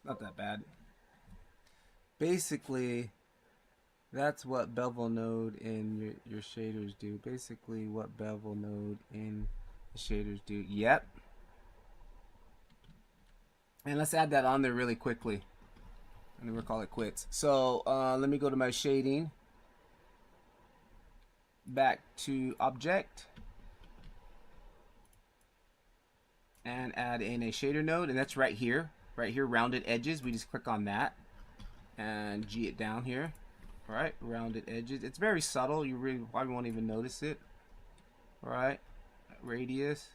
Not that bad. Basically, that's what bevel node in your shaders do. Basically, what bevel node in the shaders do. Yep. And let's add that on there really quickly. And then we'll call it quits. So let me go to my shading. Back to object. And add in a shader node. And that's right here. Right here, rounded edges. We just click on that. And G it down here. Alright, rounded edges. It's very subtle. You really probably won't even notice it. Alright, radius.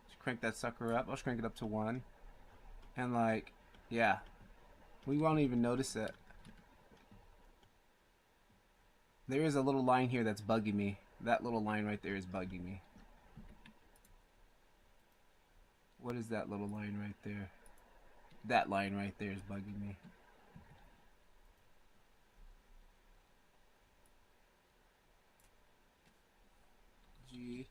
Just crank that sucker up. I'll just crank it up to 1. And like, yeah. We won't even notice it. There is a little line here that's bugging me. That little line right there is bugging me. What is that little line right there? That line right there is bugging me. G.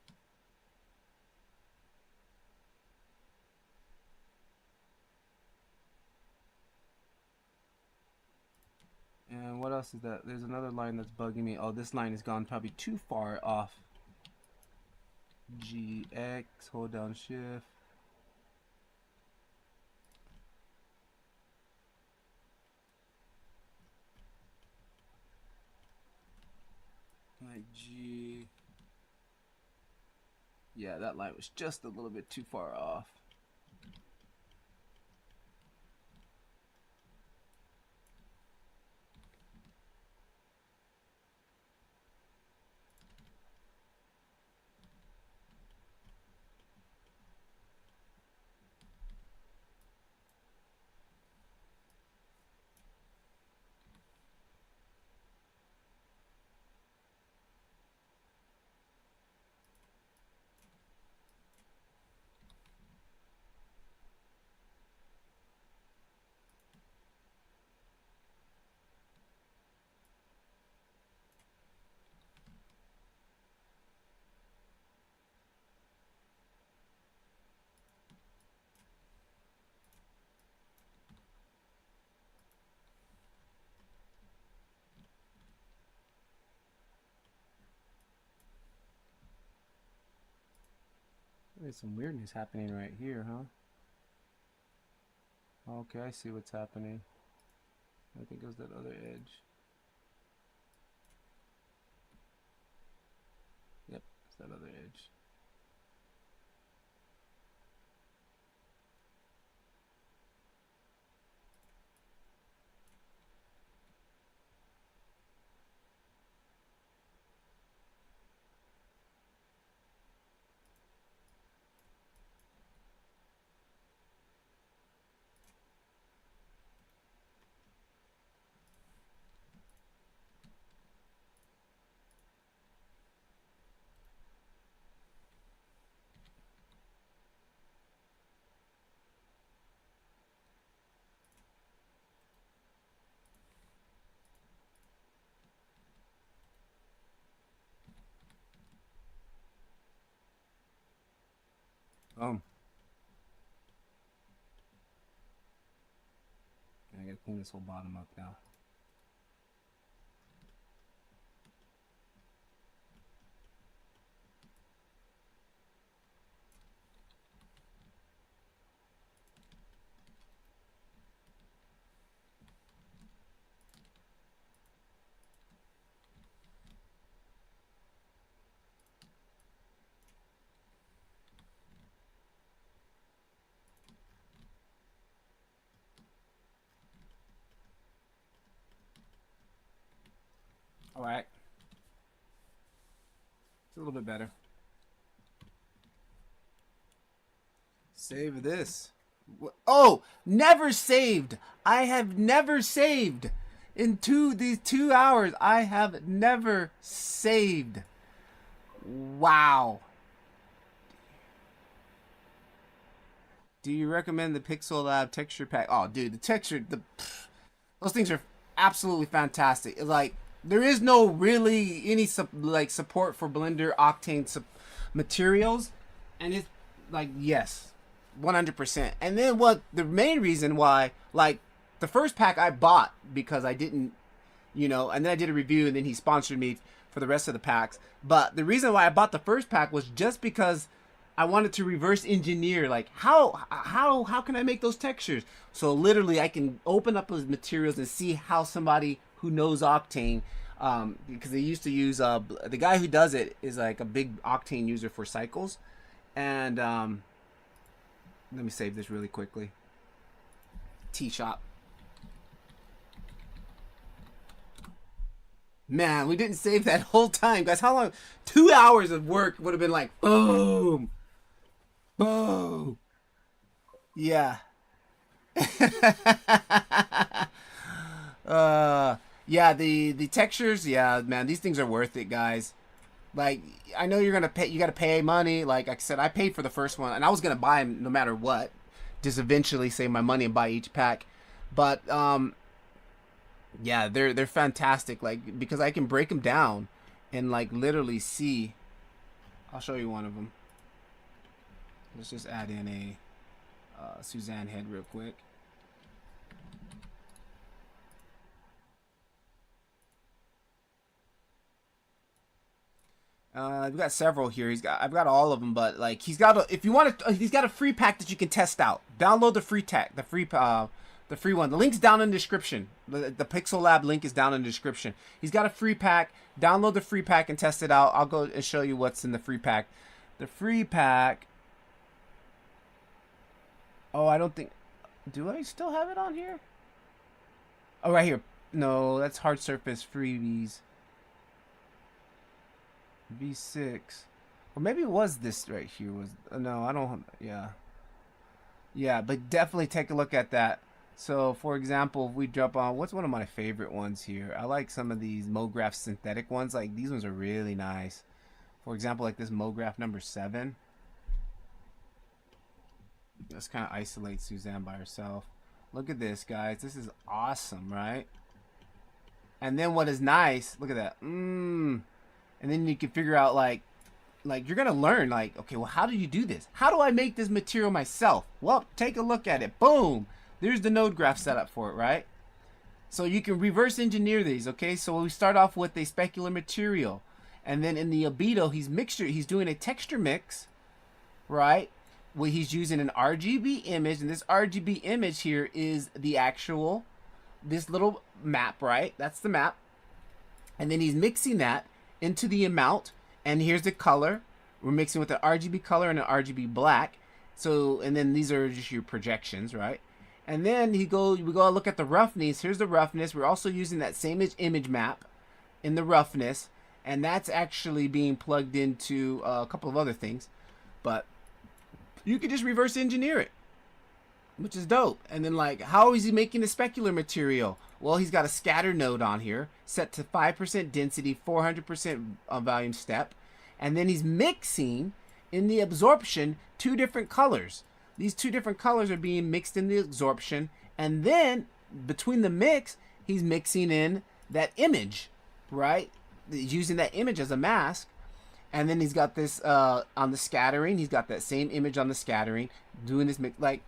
And what else is that? There's another line that's bugging me. Oh, this line has gone probably too far off. GX, hold down shift. Like G. Yeah, that line was just a little bit too far off. There's some weirdness happening right here, huh? Okay, I see what's happening. I think it was that other edge. Yep, it's that other edge. Um, gotta clean this whole bottom up now. All right. It's a little bit better. Save this. Oh, never saved. I have never saved. In these 2 hours, I have never saved. Wow. Do you recommend the Pixel Lab texture pack? Oh, dude, the texture, those things are absolutely fantastic. It's like, there is no really any support for Blender Octane materials, and it's like, yes, 100%. And then the main reason why, like, the first pack I bought because I didn't, and then I did a review, and then he sponsored me for the rest of the packs. But the reason why I bought the first pack was just because I wanted to reverse engineer, like, how can I make those textures? So literally I can open up those materials and see how somebody who knows Octane, because they used to use, the guy who does it is like a big Octane user for cycles. And let me save this really quickly. T-Shop. Man, we didn't save that whole time, guys. How long? 2 hours of work would have been like, boom. Boom. Yeah. Yeah, the textures, yeah, man, these things are worth it, guys. Like, I know you're gonna pay, you gotta pay money. Like I said, I paid for the first one, and I was gonna buy them no matter what. Just eventually save my money and buy each pack. But yeah, they're fantastic. Like, because I can break them down and like literally see. I'll show you one of them. Let's just add in a Suzanne head real quick. We've got several here. I've got all of them, but like he's got if you want to, he's got a free pack that you can test out. Download the free the free one. The link's down in the description. The Pixel Lab link is down in the description. He's got a free pack. Download the free pack and test it out. I'll go and show you what's in the free pack. The free pack. Oh, I don't think. Do I still have it on here? Oh, right here. No, that's hard surface freebies. V6, or maybe it was this right here. Was no, I don't. Yeah, but definitely take a look at that. So, for example, if we jump on, what's one of my favorite ones here? I like some of these MoGraph synthetic ones. Like these ones are really nice. For example, like this MoGraph number 7. Let's kind of isolate Suzanne by herself. Look at this, guys. This is awesome, right? And then what is nice? Look at that. And then you can figure out like you're gonna learn like, okay, well, how do you do this? How do I make this material myself? Well, take a look at it. Boom, there's the node graph setup for it, right? So you can reverse engineer these. Okay, so we start off with a specular material, and then in the albedo, he's doing a texture mix, right? Well, he's using an RGB image, and this RGB image here is the actual, this little map, right? That's the map, and then he's mixing that into the amount, and here's the color. We're mixing with an RGB color and an RGB black. So, and then these are just your projections, right? And then we go look at the roughness. Here's the roughness. We're also using that same image map in the roughness, and that's actually being plugged into a couple of other things. But you could just reverse engineer it, which is dope. And then like, how is he making the specular material? Well, he's got a scatter node on here set to 5% density, 400% volume step. And then he's mixing in the absorption 2 different colors. These 2 different colors are being mixed in the absorption. And then between the mix, he's mixing in that image, right? Using that image as a mask. And then he's got this on the scattering. He's got that same image on the scattering, doing this mix. Like,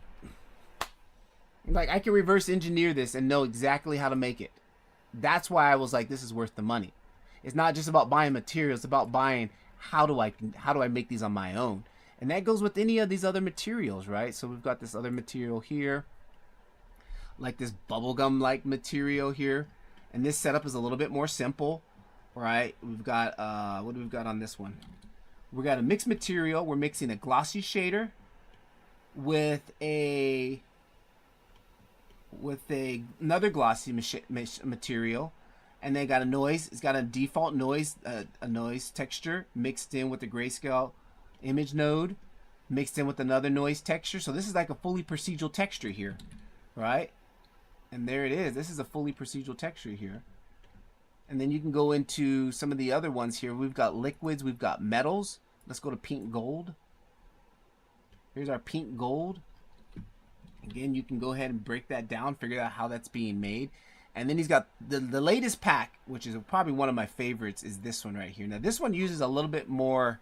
Like, I can reverse engineer this and know exactly how to make it. That's why I was like, this is worth the money. It's not just about buying materials, it's about buying how do I make these on my own. And that goes with any of these other materials, right? So we've got this other material here, like this bubblegum like material here. And this setup is a little bit more simple, right? We've got what do we've got on this one? We got a mixed material. We're mixing a glossy shader with another glossy material, and then got a noise. It's got a default noise, a noise texture mixed in with the grayscale image node, mixed in with another noise texture. So this is like a fully procedural texture here, right? And there it is. This is a fully procedural texture here. And then you can go into some of the other ones here. We've got liquids, we've got metals. Let's go to pink gold. Here's our pink gold. Again, you can go ahead and break that down, figure out how that's being made. And then he's got the latest pack, which is probably one of my favorites, is this one right here. Now, this one uses a little bit more.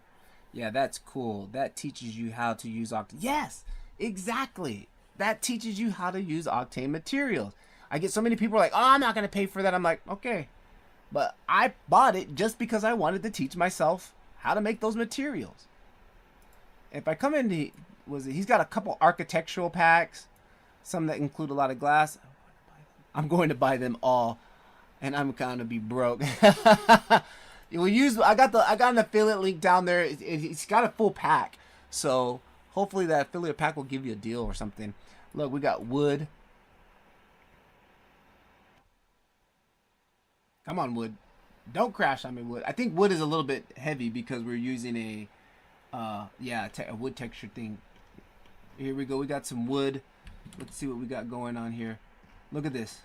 Yeah, that's cool. That teaches you how to use Octane. Yes, exactly. That teaches you how to use Octane materials. I get so many people like, oh, I'm not going to pay for that. I'm like, okay. But I bought it just because I wanted to teach myself how to make those materials. If I come into, he's got a couple architectural packs, some that include a lot of glass. I'm going to buy them all, and I'm going to be broke. I got an affiliate link down there. It's got a full pack, so hopefully that affiliate pack will give you a deal or something. Look, we got wood. Come on, wood. Don't crash on me, wood. I think wood is a little bit heavy because we're using a wood texture thing. Here we go. We got some wood. Let's see what we got going on here. Look at this.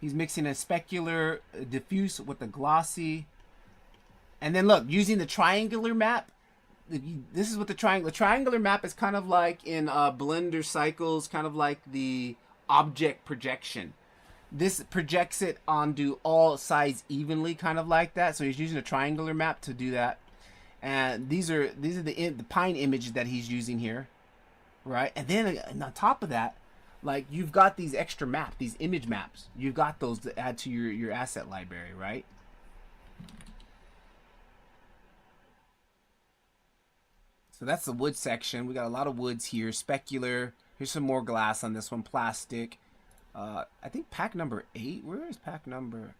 He's mixing a specular diffuse with a glossy. And then look, using the triangular map. This is what the triangular map is kind of like in Blender Cycles, kind of like the object projection. This projects it onto all sides evenly, kind of like that. So he's using a triangular map to do that. And these are the pine images that he's using here, right? And then on top of that, like, you've got these extra maps, these image maps. You've got those to add to your asset library, right? So that's the wood section. We got a lot of woods here. Specular. Here's some more glass on this one. Plastic. I think pack number 8. Where is pack number?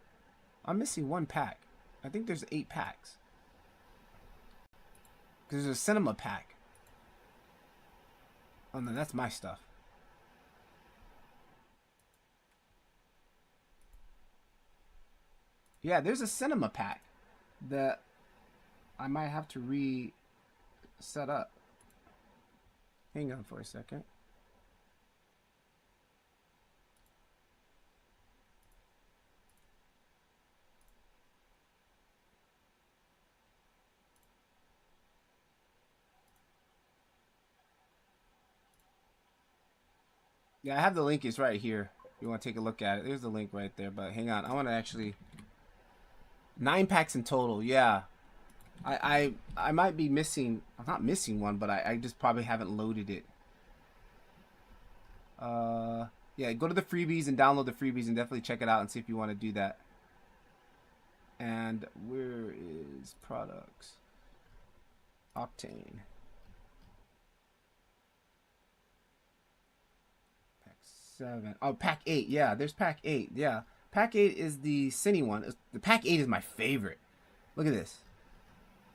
I'm missing one pack. I think there's 8 packs. There's a cinema pack. Oh no, that's my stuff. Yeah, there's a cinema pack that I might have to reset up. Hang on for a second. Yeah, I have the link. It's right here. You want to take a look at it. There's the link right there. But hang on. I want to actually... 9 packs in total. Yeah. I might be missing... I'm not missing one, but I just probably haven't loaded it. Yeah, go to the freebies and download the freebies and definitely check it out and see if you want to do that. And where is products? Octane. Pack 7. Oh, pack 8. Yeah, there's pack 8. Yeah. Pack 8 is the Cine one. The pack 8 is my favorite. Look at this.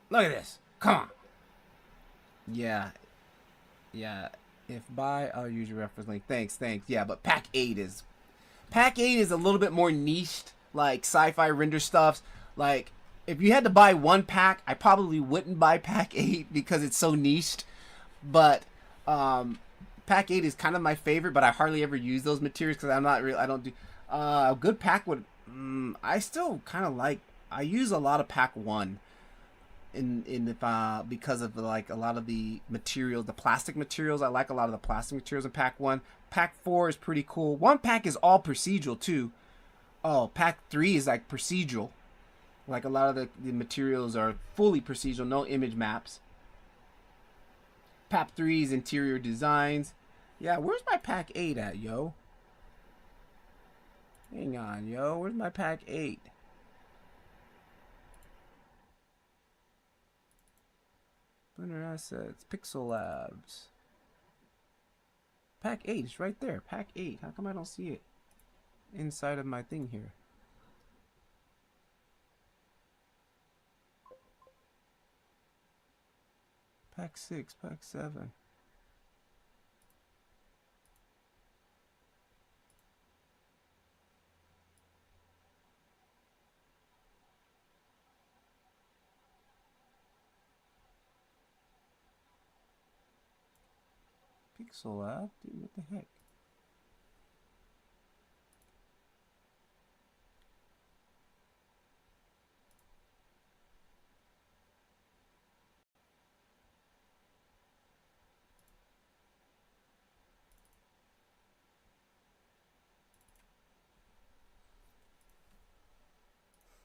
Look at this. Come on. Yeah. Yeah. If buy, I'll use your reference link. Thanks. Yeah, but pack 8 is a little bit more niched, like sci-fi render stuffs. Like, if you had to buy one pack, I probably wouldn't buy pack 8 because it's so niched. But pack 8 is kind of my favorite, but I hardly ever use those materials because I don't do a good pack would. I still kind of like. I use a lot of pack 1. Because of like a lot of the materials, the plastic materials. I like a lot of the plastic materials in pack 1. Pack 4 is pretty cool. One pack is all procedural too. Oh, pack 3 is like procedural. Like a lot of the materials are fully procedural, no image maps. Pack 3 is interior designs. Yeah, where's my pack 8 at, yo? Hang on, yo. Where's my pack 8? Blender Assets. Pixel Labs. Pack 8 is right there. Pack 8. How come I don't see it inside of my thing here? Pack 6, pack 7. Pixel Lab? Dude, what the heck?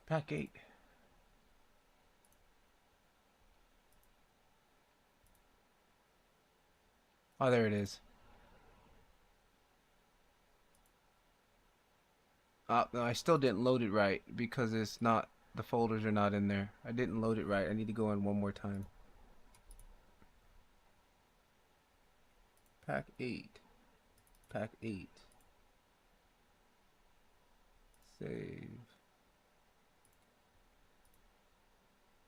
Pack 8. Oh, there it is. No, I still didn't load it right because it's not, the folders are not in there. I didn't load it right. I need to go in one more time. Pack 8. Pack 8. Save.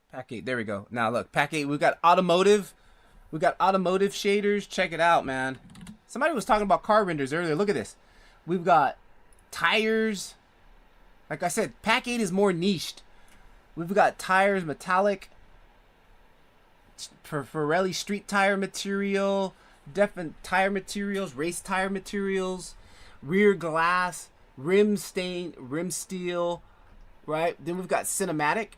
Pack 8. There we go. Now look, pack 8. We got automotive. We got automotive shaders. Check it out, man. Somebody was talking about car renders earlier. Look at this. We've got tires. Like I said, pack 8 is more niched. We've got tires, metallic, Pirelli street tire material, different tire materials, race tire materials, rear glass, rim stain, rim steel, right? Then we've got cinematic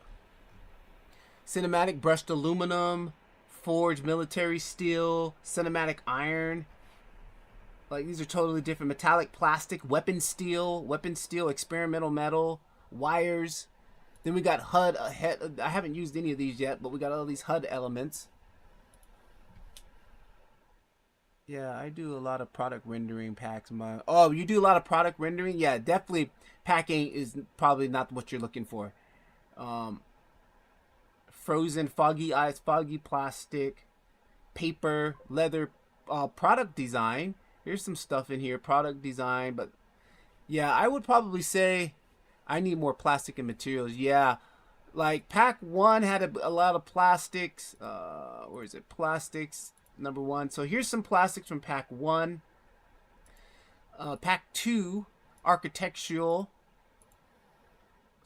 brushed aluminum, forged military steel, cinematic iron. Like, these are totally different. Metallic plastic, weapon steel, experimental metal, wires. Then we got HUD. I haven't used any of these yet, but we got all these HUD elements. Yeah, I do a lot of product rendering packs. Oh, you do a lot of product rendering? Yeah, definitely. Packing is probably not what you're looking for. Frozen, foggy ice, foggy plastic, paper, leather, product design. Here's some stuff in here, product design. But yeah, I would probably say I need more plastic and materials. Yeah, like pack 1 had a lot of plastics. Where is it? Plastics, number 1. So here's some plastics from pack 1. Pack 2, architectural,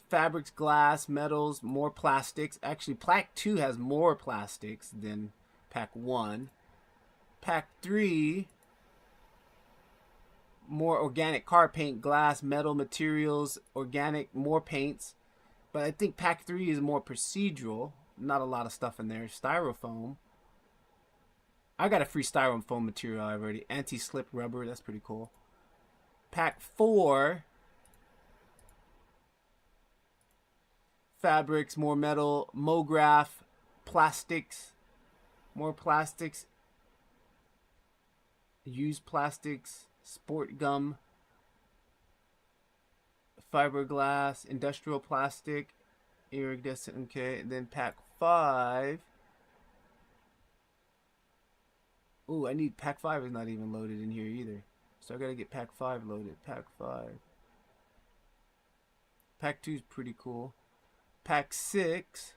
fabrics, glass, metals, more plastics. Actually, pack 2 has more plastics than pack 1. Pack 3, more organic car paint, glass, metal materials, organic, more paints. But I think pack 3 is more procedural. Not a lot of stuff in there. Styrofoam. I got a free styrofoam material already. Anti-slip rubber. That's pretty cool. Pack 4. Fabrics, more metal, MoGraph, plastics, more plastics, used plastics, sport gum, fiberglass, industrial plastic, iridescent. Okay, and then pack 5. Ooh, I need pack 5 is not even loaded in here either. So I gotta get pack 5 loaded. Pack 5. Pack 2 is pretty cool. Pack 6.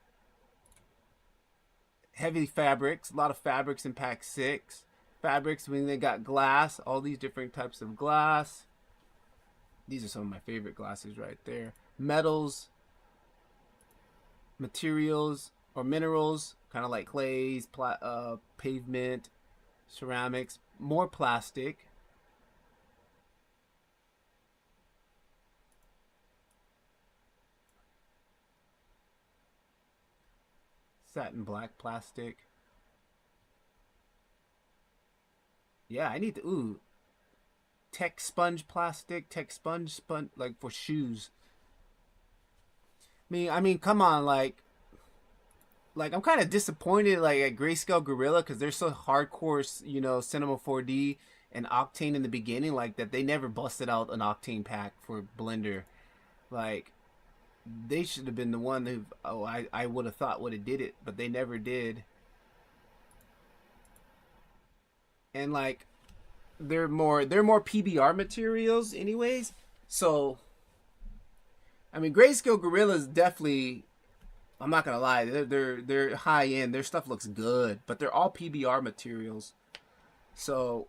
Heavy fabrics. A lot of fabrics in pack 6. Fabrics, when they got glass. All these different types of glass. These are some of my favorite glasses right there. Metals. Materials or minerals. Kind of like clays, pavement, ceramics. More plastic. Satin black plastic. Yeah, I need to. Ooh. Tech sponge plastic. Tech sponge like for shoes. I mean, come on, like I'm kind of disappointed, like at Grayscale Gorilla, because they're so hardcore, you know, Cinema 4D, and Octane in the beginning, like that they never busted out an Octane pack for Blender. Like they should have been the one who, oh, I would have thought would have did it, but they never did. And like they're more PBR materials anyways. So I mean, Grayscale Gorillas definitely, I'm not gonna lie, they're high end. Their stuff looks good, but they're all PBR materials. So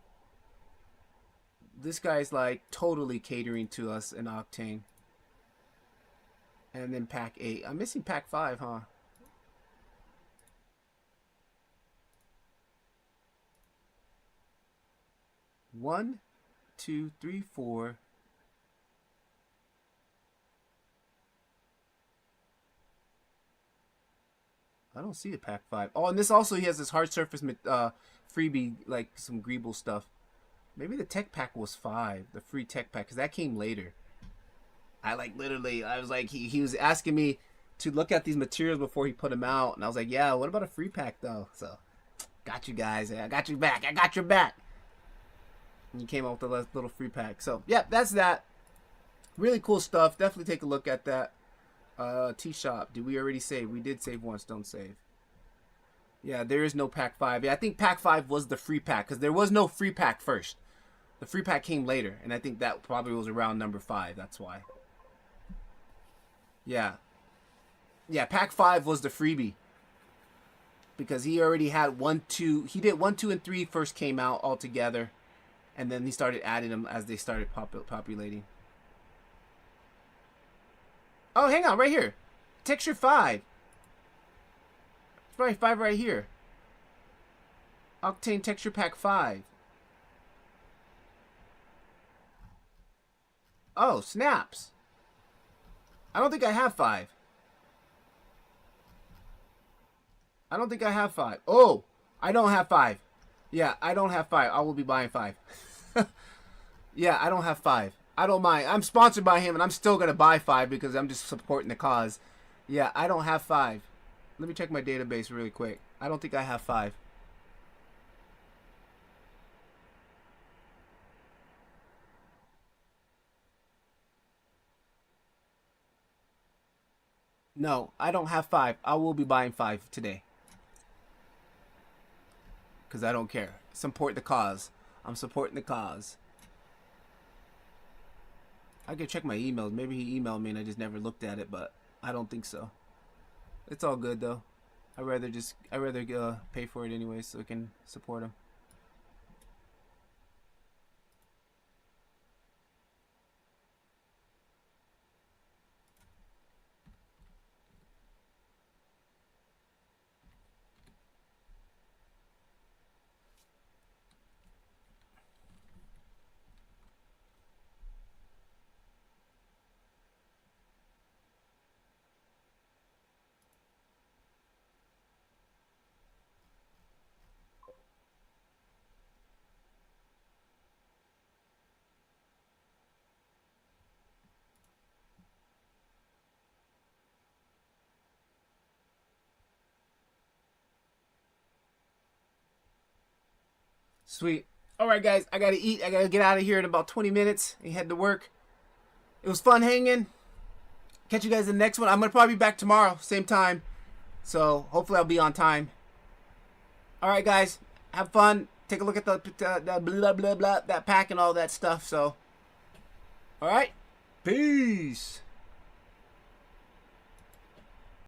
this guy's like totally catering to us in Octane. And then pack 8. I'm missing pack 5, huh? One, two, three, four. I don't see a pack 5. Oh, and this also, he has this hard surface freebie, like some Greeble stuff. Maybe the tech pack was 5, the free tech pack, because that came later. I like literally, I was like, he was asking me to look at these materials before he put them out. And I was like, yeah, what about a free pack though? So, got you guys. I got you back. I got your back. And he came out with a little free pack. So, yeah, that's that. Really cool stuff. Definitely take a look at that. T-Shop. Did we already save? We did save once. Don't save. Yeah, there is no pack 5. Yeah, I think pack 5 was the free pack because there was no free pack first. The free pack came later. And I think that probably was around number 5. That's why. Yeah. Yeah, pack 5 was the freebie. Because he already had 1, 2. He did 1, 2, and 3 first came out all together. And then he started adding them as they started populating. Oh, hang on, right here. Texture 5. It's probably 5 right here. Octane Texture Pack 5. Oh, snaps. I don't think I have 5. I don't think I have 5. Oh, I don't have 5. Yeah, I don't have 5. I will be buying 5. Yeah, I don't have 5. I don't mind. I'm sponsored by him, and I'm still going to buy 5 because I'm just supporting the cause. Yeah, I don't have 5. Let me check my database really quick. I don't think I have 5. No, I don't have 5. I will be buying 5 today. Because I don't care. Support the cause. I'm supporting the cause. I can check my emails. Maybe he emailed me and I just never looked at it, but I don't think so. It's all good though. I'd rather pay for it anyway so I can support him. Sweet. Alright guys, I gotta eat. I gotta get out of here in about 20 minutes and head to work. It was fun hanging. Catch you guys in the next one. I'm gonna probably be back tomorrow, same time. So hopefully I'll be on time. Alright guys, have fun. Take a look at the blah blah blah that pack and all that stuff. So alright. Peace.